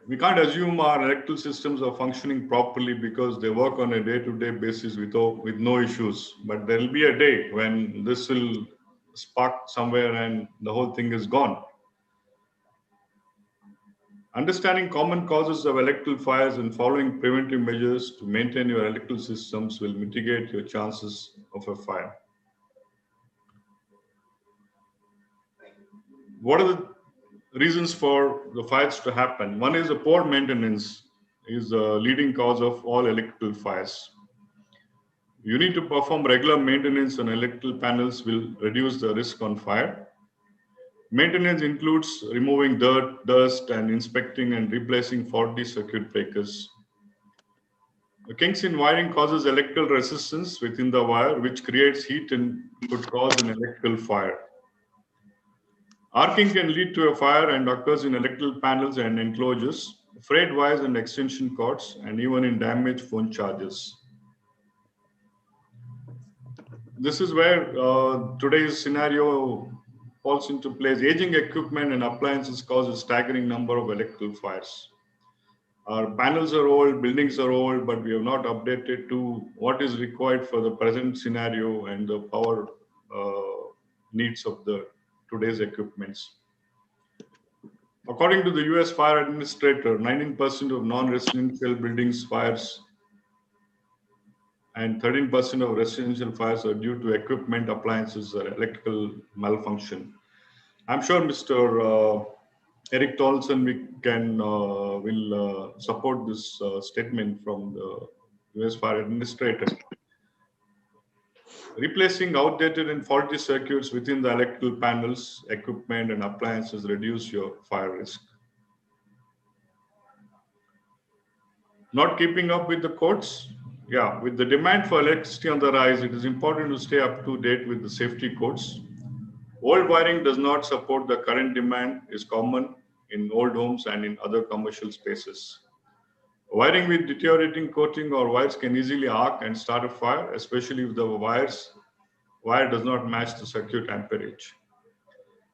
We can't assume our electrical systems are functioning properly because they work on a day-to-day basis with no issues. But there will be a day when this will spark somewhere and the whole thing is gone. Understanding common causes of electrical fires and following preventive measures to maintain your electrical systems will mitigate your chances of a fire. What are the reasons for the fires to happen? One is a poor maintenance is the leading cause of all electrical fires. You need to perform regular maintenance on electrical panels will reduce the risk on fire. Maintenance includes removing dirt, dust, and inspecting and replacing faulty circuit breakers. The kinks in wiring causes electrical resistance within the wire, which creates heat and could cause an electrical fire. Arcing can lead to a fire and occurs in electrical panels and enclosures, frayed wires and extension cords, and even in damaged phone chargers. This is where today's scenario falls into place. Aging equipment and appliances cause a staggering number of electrical fires. Our panels are old, buildings are old, but we have not updated to what is required for the present scenario and the power needs of today's equipments. According to the US Fire Administrator, 19% of non-residential buildings fires and 13% of residential fires are due to equipment, appliances, or electrical malfunction. I'm sure Mr. Eric Thompson will support this statement from the US Fire Administrator. Replacing outdated and faulty circuits within the electrical panels, equipment, and appliances reduce your fire risk. Not keeping up with the codes? Yeah, with the demand for electricity on the rise, it is important to stay up to date with the safety codes. Old wiring does not support the current demand is common in old homes and in other commercial spaces. Wiring with deteriorating coating or wires can easily arc and start a fire, especially if the wire does not match the circuit amperage.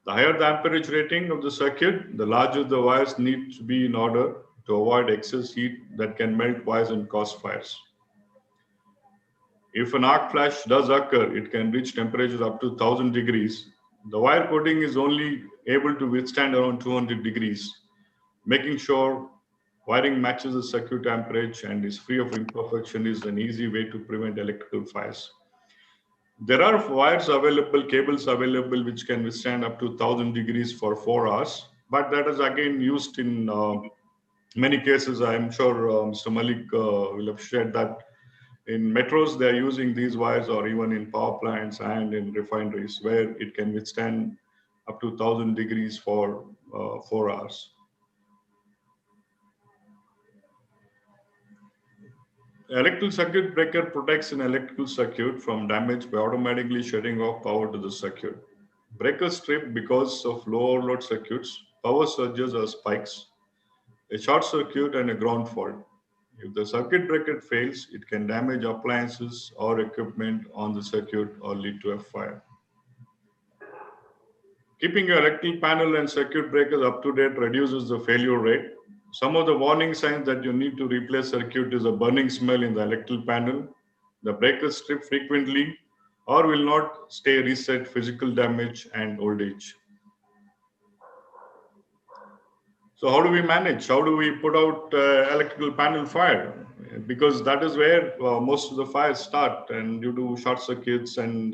The higher the amperage rating of the circuit, the larger the wires need to be in order to avoid excess heat that can melt wires and cause fires. If an arc flash does occur, it can reach temperatures up to 1000 degrees. The wire coating is only able to withstand around 200 degrees. Making sure wiring matches the circuit amperage and is free of imperfection is an easy way to prevent electrical fires. There are wires available, cables available, which can withstand up to 1000 degrees for 4 hours, but that is again used in many cases. I'm sure Mr. Malik will have shared that in metros, they're using these wires, or even in power plants and in refineries, where it can withstand up to 1000 degrees for 4 hours. Electrical circuit breaker protects an electrical circuit from damage by automatically shutting off power to the circuit. Breakers trip because of low overload circuits, power surges or spikes, a short circuit and a ground fault. If the circuit breaker fails, it can damage appliances or equipment on the circuit or lead to a fire. Keeping your electrical panel and circuit breakers up to date reduces the failure rate. Some of the warning signs that you need to replace circuit is a burning smell in the electrical panel, the breakers strip frequently or will not stay reset, physical damage and old age. So how do we manage? How do we put out electrical panel fire? Because that is where most of the fires start, and you do short circuits and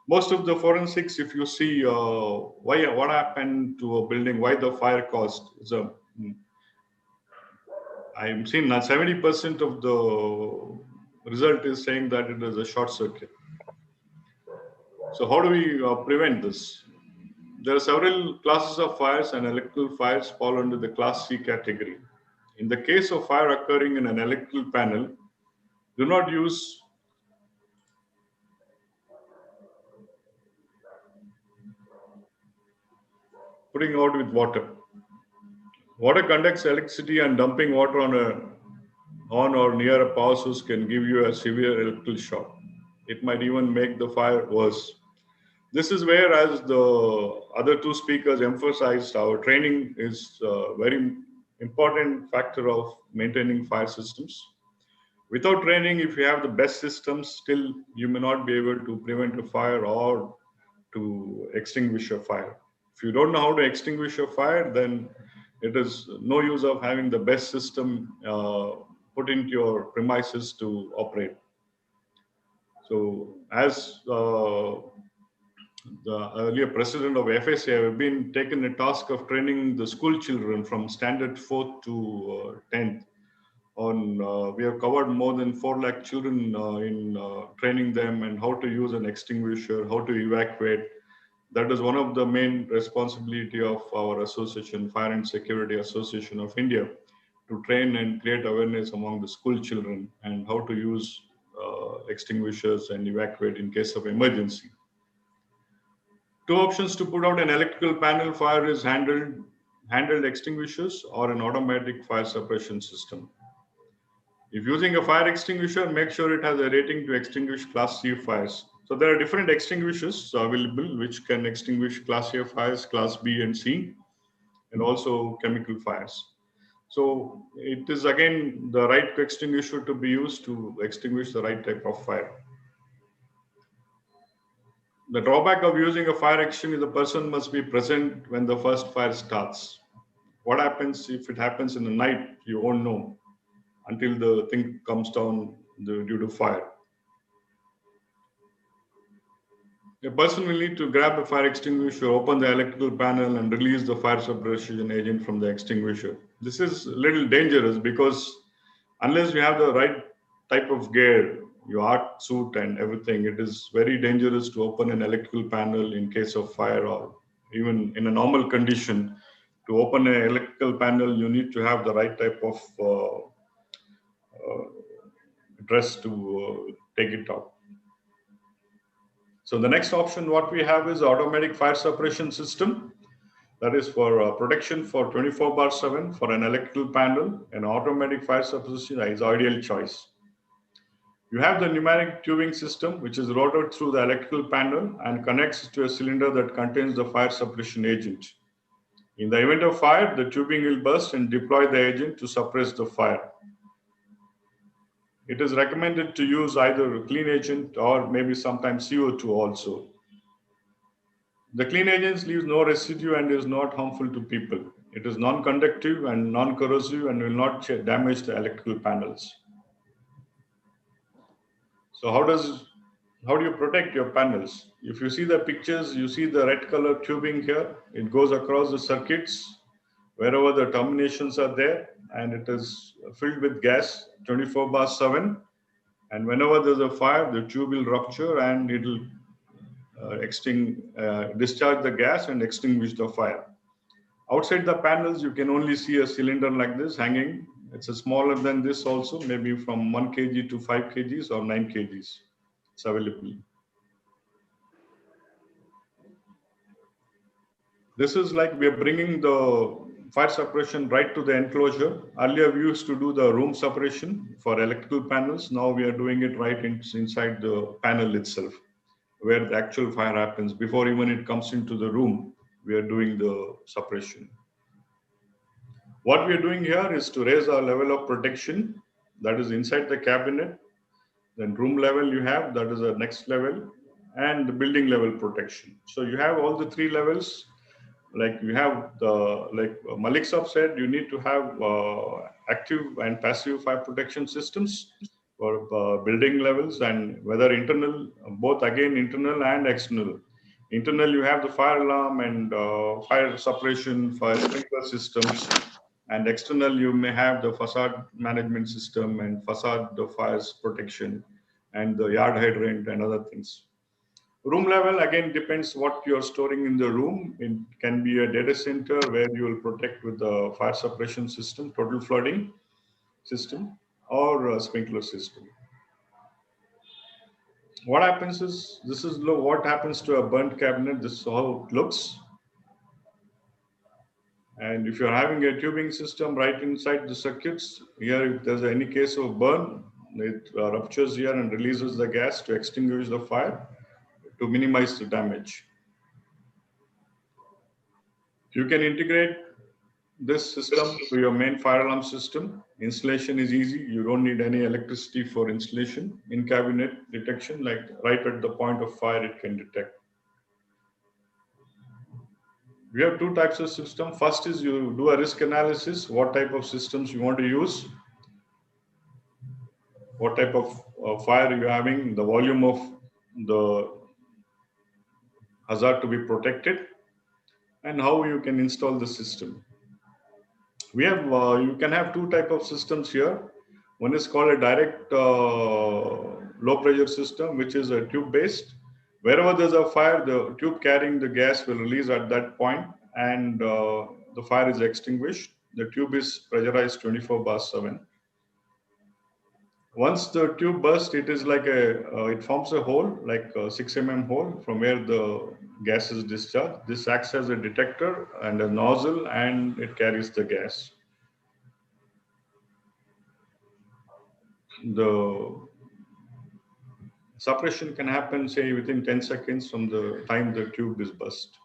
most of the forensics, if you see what happened to a building, why the fire caused, I've seen 70% of the result is saying that it is a short circuit. So how do we prevent this? There are several classes of fires, and electrical fires fall under the Class C category. In the case of fire occurring in an electrical panel, do not use putting out with water. Water conducts electricity, and dumping water on or near a power source can give you a severe electrical shock. It might even make the fire worse. This is where, as the other two speakers emphasized, our training is a very important factor of maintaining fire systems. Without training, if you have the best systems, still you may not be able to prevent a fire or to extinguish a fire. If you don't know how to extinguish a fire, then it is no use of having the best system put into your premises to operate. So as the earlier president of FSA, have been taken a task of training the school children from standard 4th to 10th on, we have covered more than 4 lakh children in training them and how to use an extinguisher, how to evacuate. That is one of the main responsibility of our association, Fire and Security Association of India, to train and create awareness among the school children and how to use extinguishers and evacuate in case of emergency. Two options to put out an electrical panel fire is handheld extinguishers or an automatic fire suppression system. If using a fire extinguisher, make sure it has a rating to extinguish Class C fires. So there are different extinguishers available which can extinguish Class A fires, Class B and C, and also chemical fires. So it is again the right extinguisher to be used to extinguish the right type of fire. The drawback of using a fire extinguisher, the person must be present when the first fire starts. What happens if it happens in the night? You won't know until the thing comes down due to fire. A person will need to grab a fire extinguisher, open the electrical panel and release the fire suppression agent from the extinguisher. This is a little dangerous because unless you have the right type of gear, your art suit and everything, it is very dangerous to open an electrical panel in case of fire, or even in a normal condition. To open an electrical panel, you need to have the right type of dress to take it out. So the next option what we have is automatic fire suppression system. That is for protection for 24/7 for an electrical panel. An automatic fire suppression is ideal choice. You have the pneumatic tubing system which is routed through the electrical panel and connects to a cylinder that contains the fire suppression agent. In the event of fire, the tubing will burst and deploy the agent to suppress the fire. It is recommended to use either a clean agent or maybe sometimes CO2 also. The clean agent leaves no residue and is not harmful to people. It is non-conductive and non-corrosive and will not damage the electrical panels. So how do you protect your panels? If you see the pictures, you see the red color tubing here. It goes across the circuits wherever the terminations are there, and it is filled with gas 24/7. And whenever there's a fire, the tube will rupture and it will discharge the gas and extinguish the fire. Outside the panels, you can only see a cylinder like this hanging. It's a smaller than this also, maybe from 1 kg to 5 kgs or 9 kgs. It's available. This is like we are bringing the fire suppression right to the enclosure. Earlier we used to do the room suppression for electrical panels. Now we are doing it right inside the panel itself, where the actual fire happens. Before even it comes into the room, we are doing the suppression. What we are doing here is to raise our level of protection, that is inside the cabinet. Then room level you have, that is the next level, and the building level protection. So you have all the three levels. Like you have the, like Malik Saab said, you need to have active and passive fire protection systems for building levels, and whether internal, both again internal and external. Internal, you have the fire alarm and fire suppression, fire sprinkler systems, and external, you may have the facade management system and facade the fires protection and the yard hydrant and other things. Room level, again, depends what you're storing in the room. It can be a data center where you will protect with the fire suppression system, total flooding system, or a sprinkler system. What happens is, this is what happens to a burnt cabinet. This is how it looks. And if you're having a tubing system right inside the circuits, here if there's any case of burn, it ruptures here and releases the gas to extinguish the fire to minimize the damage. You can integrate this system to your main fire alarm system. Installation is easy. You don't need any electricity for installation. In cabinet detection, like right at the point of fire, it can detect. We have two types of system. First is you do a risk analysis, what type of systems you want to use, what type of fire you're having, the volume of the hazard to be protected, and how you can install the system. We have, you can have two type of systems here. One is called a direct low pressure system, which is a tube based. Wherever there's a fire, the tube carrying the gas will release at that point, and the fire is extinguished. The tube is pressurized 24/7. Once the tube bursts, it is like it forms a hole, like a 6 mm hole from where the gas is discharged. This acts as a detector and a nozzle, and it carries the gas. The suppression can happen, say, within 10 seconds from the time the tube is burst.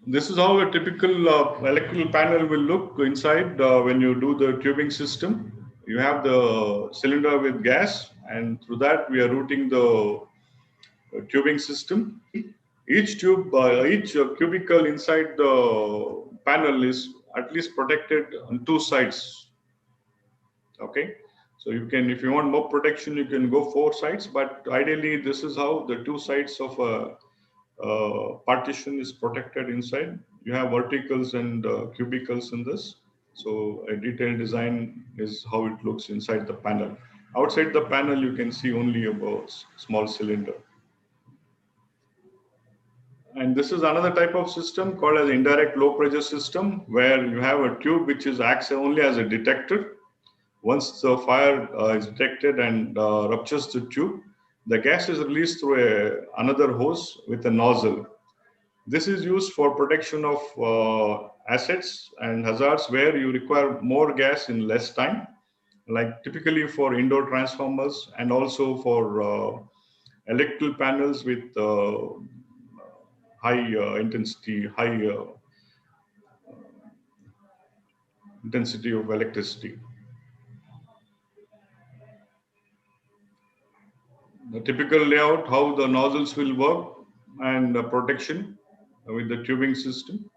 This is how a typical electrical panel will look inside when you do the tubing system. You have the cylinder with gas, and through that we are routing the tubing system. Each tube, each cubicle inside the panel is at least protected on two sides. Okay, so you can, if you want more protection, you can go 4 sides, but ideally this is how the two sides of a partition is protected inside. You have verticals and cubicles in this. So a detailed design is how it looks inside the panel. Outside the panel, you can see only a small cylinder. And this is another type of system called as indirect low pressure system, where you have a tube which acts only as a detector. Once the fire is detected and ruptures the tube, the gas is released through another hose with a nozzle. This is used for protection of assets and hazards where you require more gas in less time, like typically for indoor transformers and also for electrical panels with high intensity of electricity. The typical layout, how the nozzles will work, and protection with the tubing system.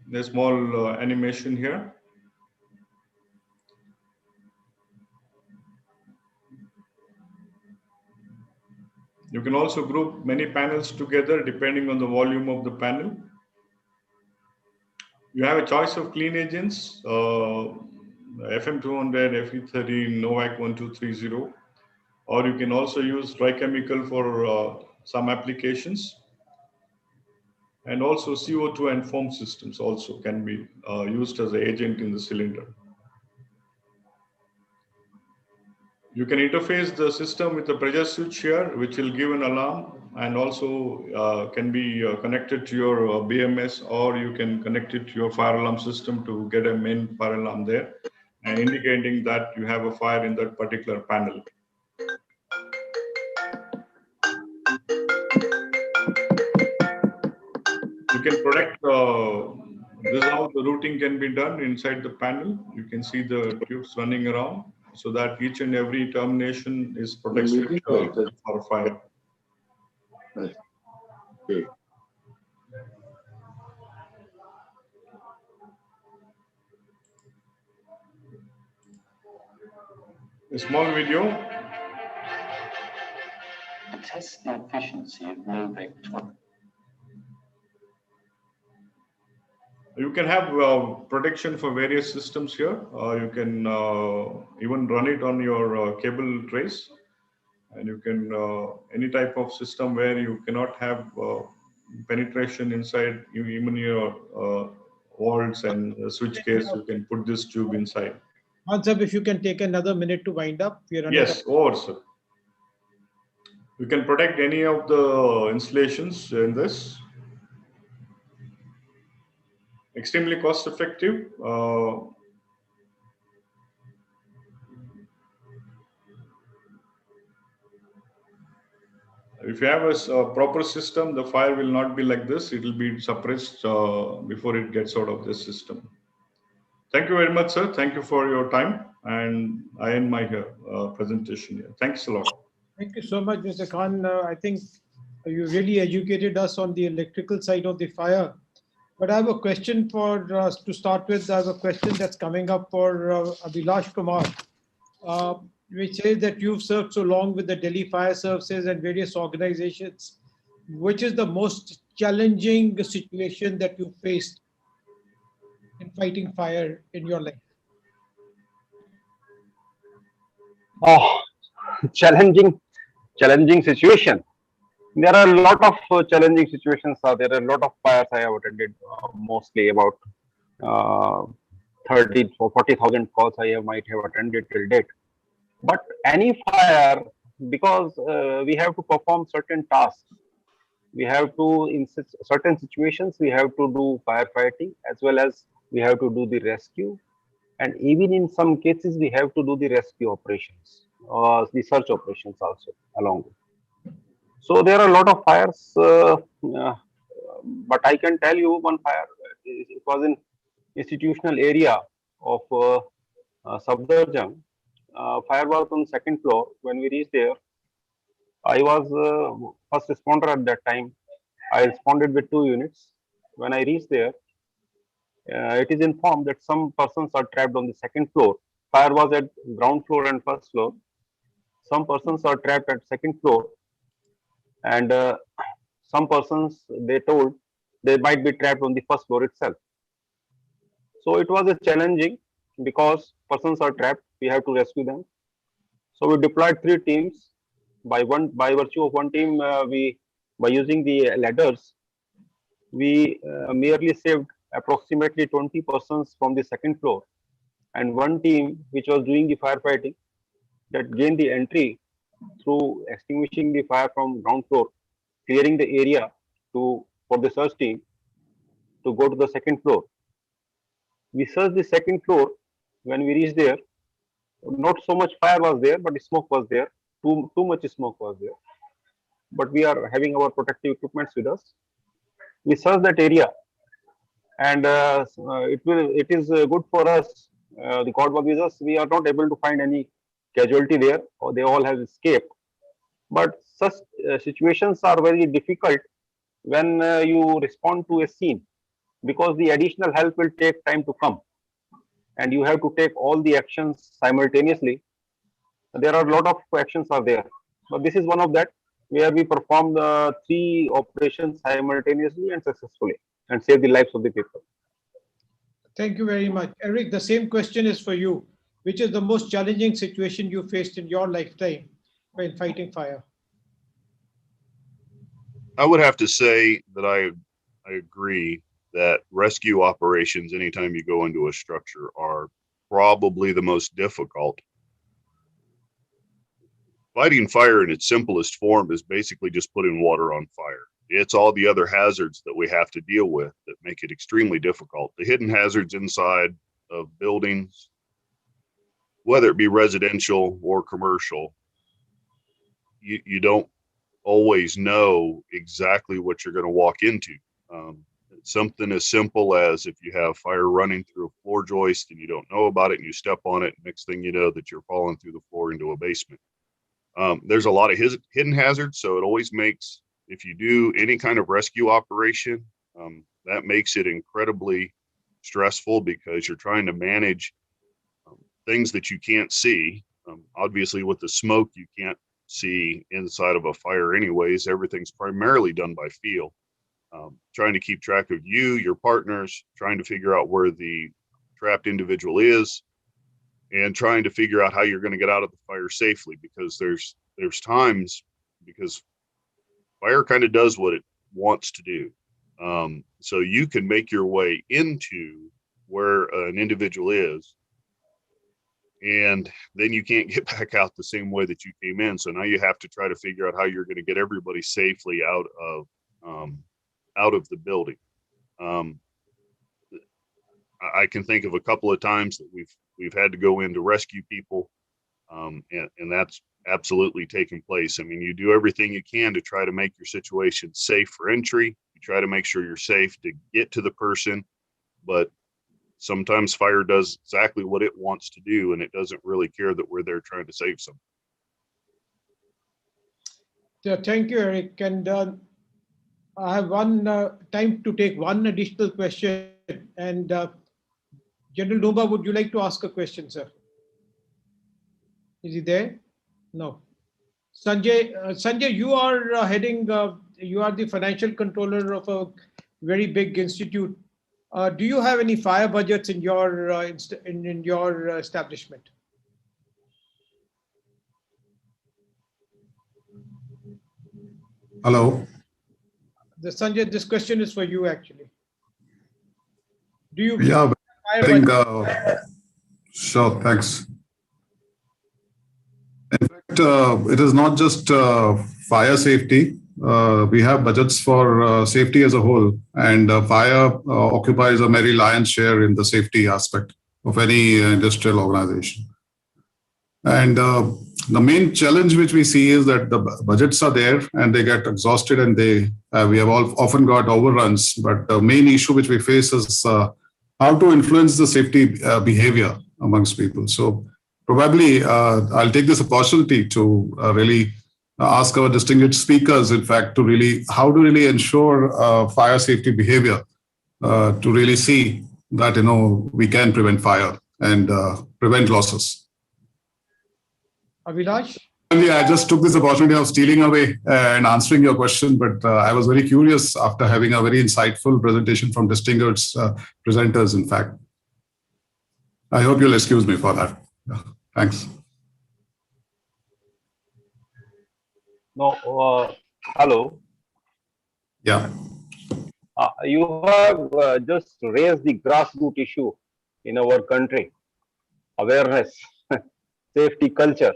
There's small animation here. You can also group many panels together depending on the volume of the panel. You have a choice of clean agents, FM200, Fe30, Novak 1230. or you can also use dry chemical for some applications. And also CO2 and foam systems also can be used as an agent in the cylinder. You can interface the system with a pressure switch here, which will give an alarm, and also can be connected to your BMS, or you can connect it to your fire alarm system to get a main fire alarm there, and indicating that you have a fire in that particular panel. You can protect, this is how the routing can be done inside the panel. You can see the tubes running around so that each and every termination is protected for fire. Okay. A small video. Test the efficiency of Drawback. You can have protection for various systems here. You can even run it on your cable trace, and you can any type of system where you cannot have penetration inside even your walls and switch case. You can put this tube inside. Answer, if you can take another minute to wind up. Yes, over, sir. You can protect any of the installations in this. Extremely cost effective. If you have a proper system, the fire will not be like this. It will be suppressed before it gets out of the system. Thank you very much, sir. Thank you for your time. And I end my presentation here. Thanks a lot. Thank you so much, Mr. Khan. I think you really educated us on the electrical side of the fire. But I have a question for us to start with. I have a question that's coming up for Abhilash Kumar, which says that you've served so long with the Delhi Fire Services and various organizations. Which is the most challenging situation that you faced in fighting fire in your life? Oh, challenging situation. There are a lot of challenging situations. There are a lot of fires I have attended, mostly about 30 or 40,000 calls I might have attended till date. But any fire, because we have to perform certain tasks, we have to, in certain situations, we have to do firefighting as well as we have to do the rescue. And even in some cases, we have to do the rescue operations, the search operations also along with. So there are a lot of fires, but I can tell you one fire. It was in institutional area of Sabdarjung. Fire was on second floor. When we reached there, I was first responder at that time. I responded with 2 units. When I reached there, it is informed that some persons are trapped on the second floor. Fire was at ground floor and first floor. Some persons are trapped at second floor. And some persons, they told, they might be trapped on the first floor itself. So it was a challenging because persons are trapped, we have to rescue them. So we deployed 3 teams. By virtue of one team, by using the ladders, we merely saved approximately 20 persons from the second floor. And one team which was doing the firefighting, that gained the entry through extinguishing the fire from ground floor, clearing the area for the search team to go to the second floor. We searched the second floor. When we reached there, not so much fire was there, but smoke was there. Too much smoke was there. But we are having our protective equipments with us. We searched that area, and it is good for us. The God was with us. We are not able to find any casualty there, or they all have escaped. But such situations are very difficult when you respond to a scene, because the additional help will take time to come, and you have to take all the actions simultaneously. There are a lot of actions are there, but this is one of that where we performed 3 operations simultaneously and successfully and saved the lives of the people. Thank you very much. Eric, the same question is for you. Which is the most challenging situation you faced in your lifetime? when fighting fire? I would have to say that I agree that rescue operations, anytime you go into a structure, are probably the most difficult. Fighting fire in its simplest form is basically just putting water on fire. It's all the other hazards that we have to deal with that make it extremely difficult. The hidden hazards inside of buildings, whether it be residential or commercial, you don't always know exactly what you're going to walk into. Something as simple as if you have fire running through a floor joist and you don't know about it and you step on it, next thing you know that you're falling through the floor into a basement. There's a lot of hidden hazards, so it always makes, if you do any kind of rescue operation, that makes it incredibly stressful because you're trying to manage things that you can't see. Obviously, with the smoke, you can't see inside of a fire anyways. Everything's primarily done by feel. Trying to keep track of you, your partners, trying to figure out where the trapped individual is, and trying to figure out how you're going to get out of the fire safely, because there's times, because fire kind of does what it wants to do. So you can make your way into where an individual is, and then you can't get back out the same way that you came in. So now you have to try to figure out how you're going to get everybody safely out of the building. I can think of a couple of times that we've had to go in to rescue people, and that's absolutely taken place. I mean, you do everything you can to try to make your situation safe for entry. You try to make sure you're safe to get to the person, but sometimes fire does exactly what it wants to do, and it doesn't really care that we're there trying to save someone. Yeah, thank you, Eric. And I have one time to take one additional question. And General Nova, would you like to ask a question, sir? Is he there? No. Sanjay, you are heading, you are the financial controller of a very big institute. Do you have any fire budgets in your in your establishment? Hello. Sanjay, this question is for you actually. Do you? Yeah, fire I think, budget? sure, thanks. In fact, it is not just fire safety. We have budgets for safety as a whole, and fire occupies a very lion's share in the safety aspect of any industrial organization. And the main challenge which we see is that the budgets are there and they get exhausted, and we have often got overruns. But the main issue which we face is how to influence the safety behavior amongst people. So probably I'll take this opportunity to really ask our distinguished speakers, in fact, how to really ensure fire safety behavior to really see that, we can prevent fire and prevent losses. Abhilash? Yeah, I just took this opportunity of stealing away and answering your question, but I was very curious after having a very insightful presentation from distinguished presenters, in fact. I hope you'll excuse me for that. Yeah, thanks. No, hello. Yeah. You have just raised the grassroots issue in our country, awareness, safety culture.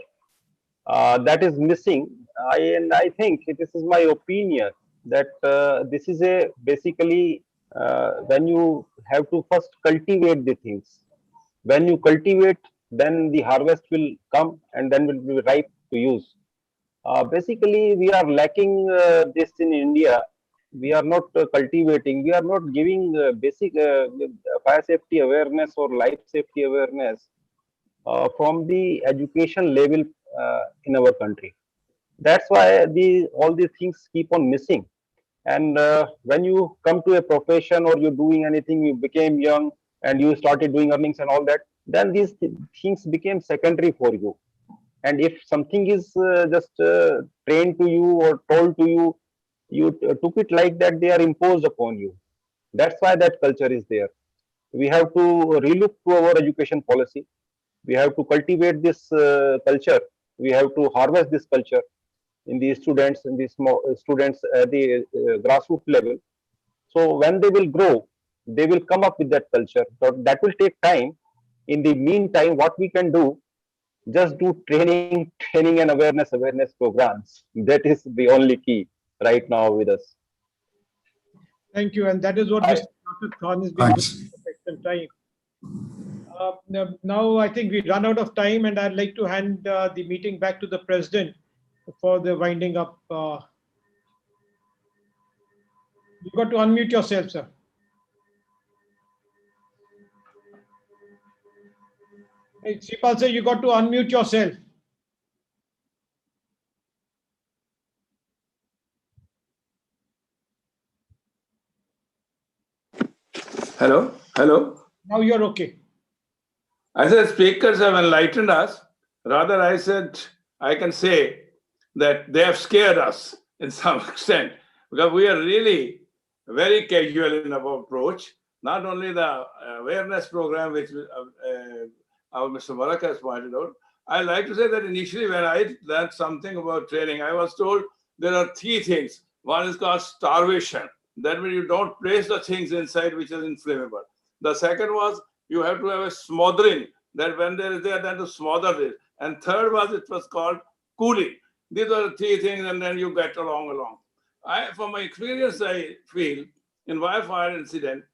That is missing, and I think this is my opinion that this is basically when you have to first cultivate the things. When you cultivate, then the harvest will come and then will be ripe to use. Basically, we are lacking this in India. We are not cultivating. We are not giving basic fire safety awareness or life safety awareness from the education level in our country. That's why all these things keep on missing. And when you come to a profession or you're doing anything, you became young and you started doing earnings and all that, then these things became secondary for you. And if something is just trained to you or told to you, you took it like that they are imposed upon you. That's why that culture is there. We have to relook to our education policy. We have to cultivate this culture We have to harvest this culture in the students, in the small students at the grassroots level. So when they will grow, they will come up with that culture. So that will take time. In the meantime, what we can do, just do training and awareness programs. That is the only key right now with us. Thank you. And that is what Mr. Yakut Khan has been doing Thanks. for quite some time. Now, I think we run out of time, and I'd like to hand the meeting back to the president for the winding up. You've got to unmute yourself, sir. Hey, Sipal sir, you got to unmute yourself. Hello, hello. Now you're okay. I said speakers have enlightened us. Rather, I said I can say that they have scared us in some extent, because we are really very casual in our approach. Not only the awareness program, which our Mr. Malak has pointed out. I like to say that initially when I learned something about training, I was told there are three things. One is called starvation. That means you don't place the things inside which is inflammable. The second was you have to have a smothering, that when there is there, then to smother it. And third was it was called cooling. These are the three things, and then you get along. From my experience, I feel in wildfire incident,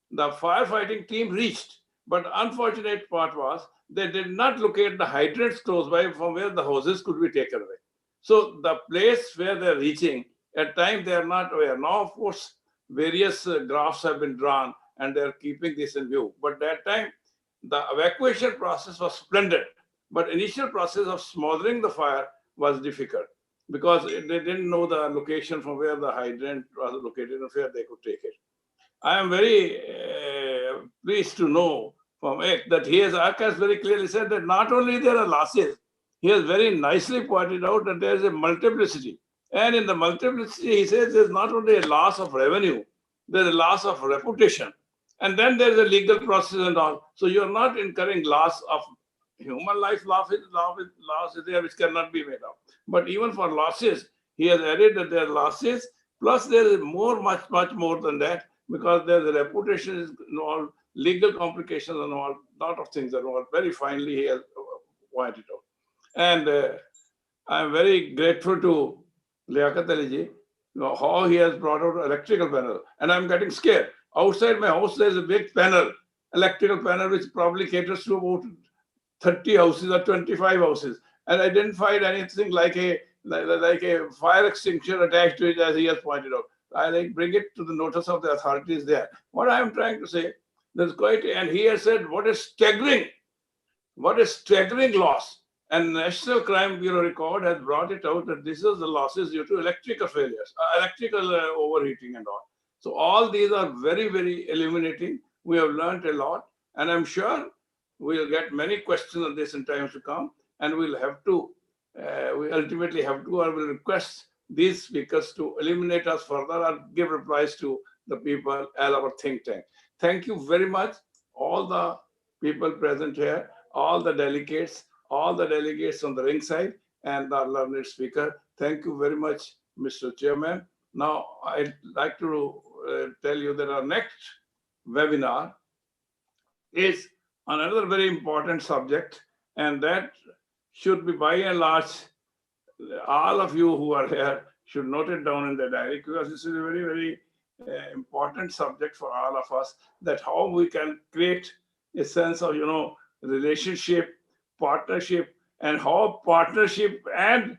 the firefighting team reached, but unfortunate part was they did not locate the hydrants close by from where the hoses could be taken away. So the place where they're reaching, at times they are not aware. Now, of course, various graphs have been drawn and they're keeping this in view. But that time, the evacuation process was splendid. But initial process of smothering the fire was difficult because they didn't know the location from where the hydrant was located and where they could take it. I am very pleased to know from Ek that Ak has very clearly said that not only there are losses, he has very nicely pointed out that there is a multiplicity. And in the multiplicity, he says there's not only a loss of revenue, there's a loss of reputation. And then there's a legal process and all. So you're not incurring loss of human life. Loss is there which cannot be made up. But even for losses, he has added that there are losses, plus there is much more than that, because there's a reputation is involved, legal complications involved, lot of things are involved. Very finely he has pointed out. And I'm very grateful to Yakut Ali ji, how he has brought out electrical panel. And I'm getting scared. Outside my house, there's a big panel, electrical panel, which probably caters to about 30 houses or 25 houses. And I didn't find anything like a fire extinguisher attached to it, as he has pointed out. I bring it to the notice of the authorities there. What I am trying to say, there's quite, and he has said, what a staggering loss. And National Crime Bureau record has brought it out that this is the losses due to electrical failures, electrical overheating and all. So all these are very, very illuminating. We have learned a lot, and I'm sure we'll get many questions on this in times to come, and we'll have to, we ultimately have to, or will request these speakers to illuminate us further or give replies to the people as our think tank. Thank you very much, all the people present here, all the delegates on the ring side, and the learned speaker. Thank you very much, Mr. Chairman. Now, I'd like to tell you that our next webinar is on another very important subject, and that should be by and large, all of you who are here should note it down in the diary, because this is a very, very important subject for all of us, that how we can create a sense of, relationship, partnership, and how partnership and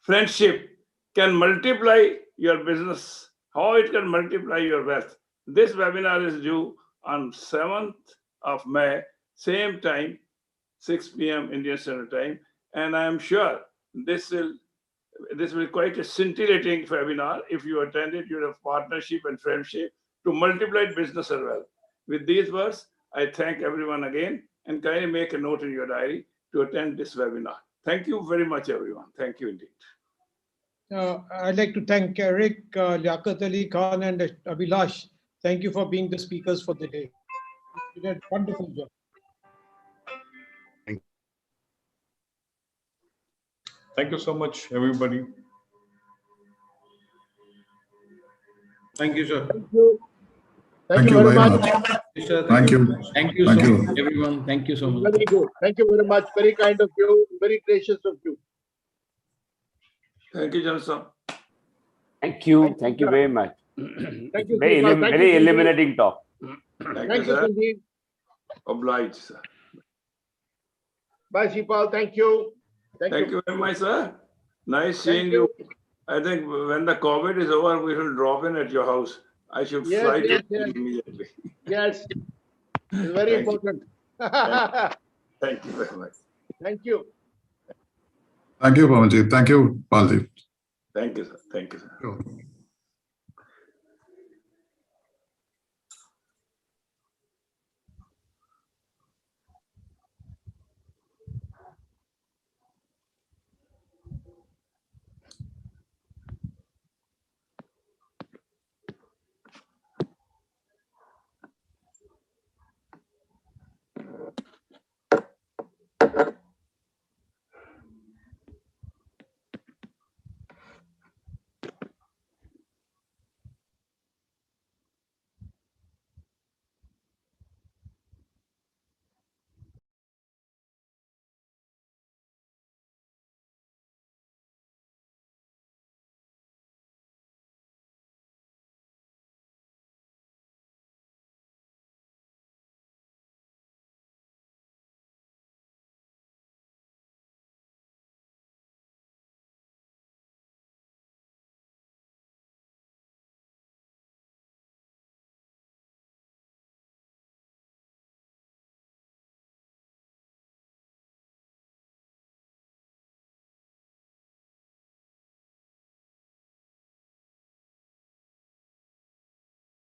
friendship can multiply your business, how it can multiply your wealth. This webinar is due on 7th of May, same time, 6 p.m. Indian Standard Time. And I am sure this will be quite a scintillating webinar. If you attend it, you have partnership and friendship to multiply business as well. With these words, I thank everyone again, and kindly make a note in your diary to attend this webinar. Thank you very much, everyone. Thank you indeed. I'd like to thank Eric, Yakut Ali Khan, and Abhilash. Thank you for being the speakers for the day. You did a wonderful job. Thank you so much, everybody. Thank you, sir. Thank you. Thank you very much. Yes, sir. Thank you. Thank you Thank so you. much, everyone. Thank you so much. Very good. Thank you very much. Very kind of you. Very gracious of you. Thank you, Johnson. Thank you. Thank you, Thank you sir. very much. Thank you, Very, Sripal. Thank very you, Sanjeev. illuminating talk. Thank you, sir. Sanjeev. Obliged, sir. Bye, Sripal. Thank you. Thank you very much, sir. Nice seeing Thank you. you. I think when the COVID is over, we will drop in at your house. I should Yes, fly yes, to yes. immediately. Yes. It's very Thank you. important. Thank you very much. Thank you. Thank you, Pavanji. Thank you, Palji. Thank you, sir. Thank you, sir. Sure.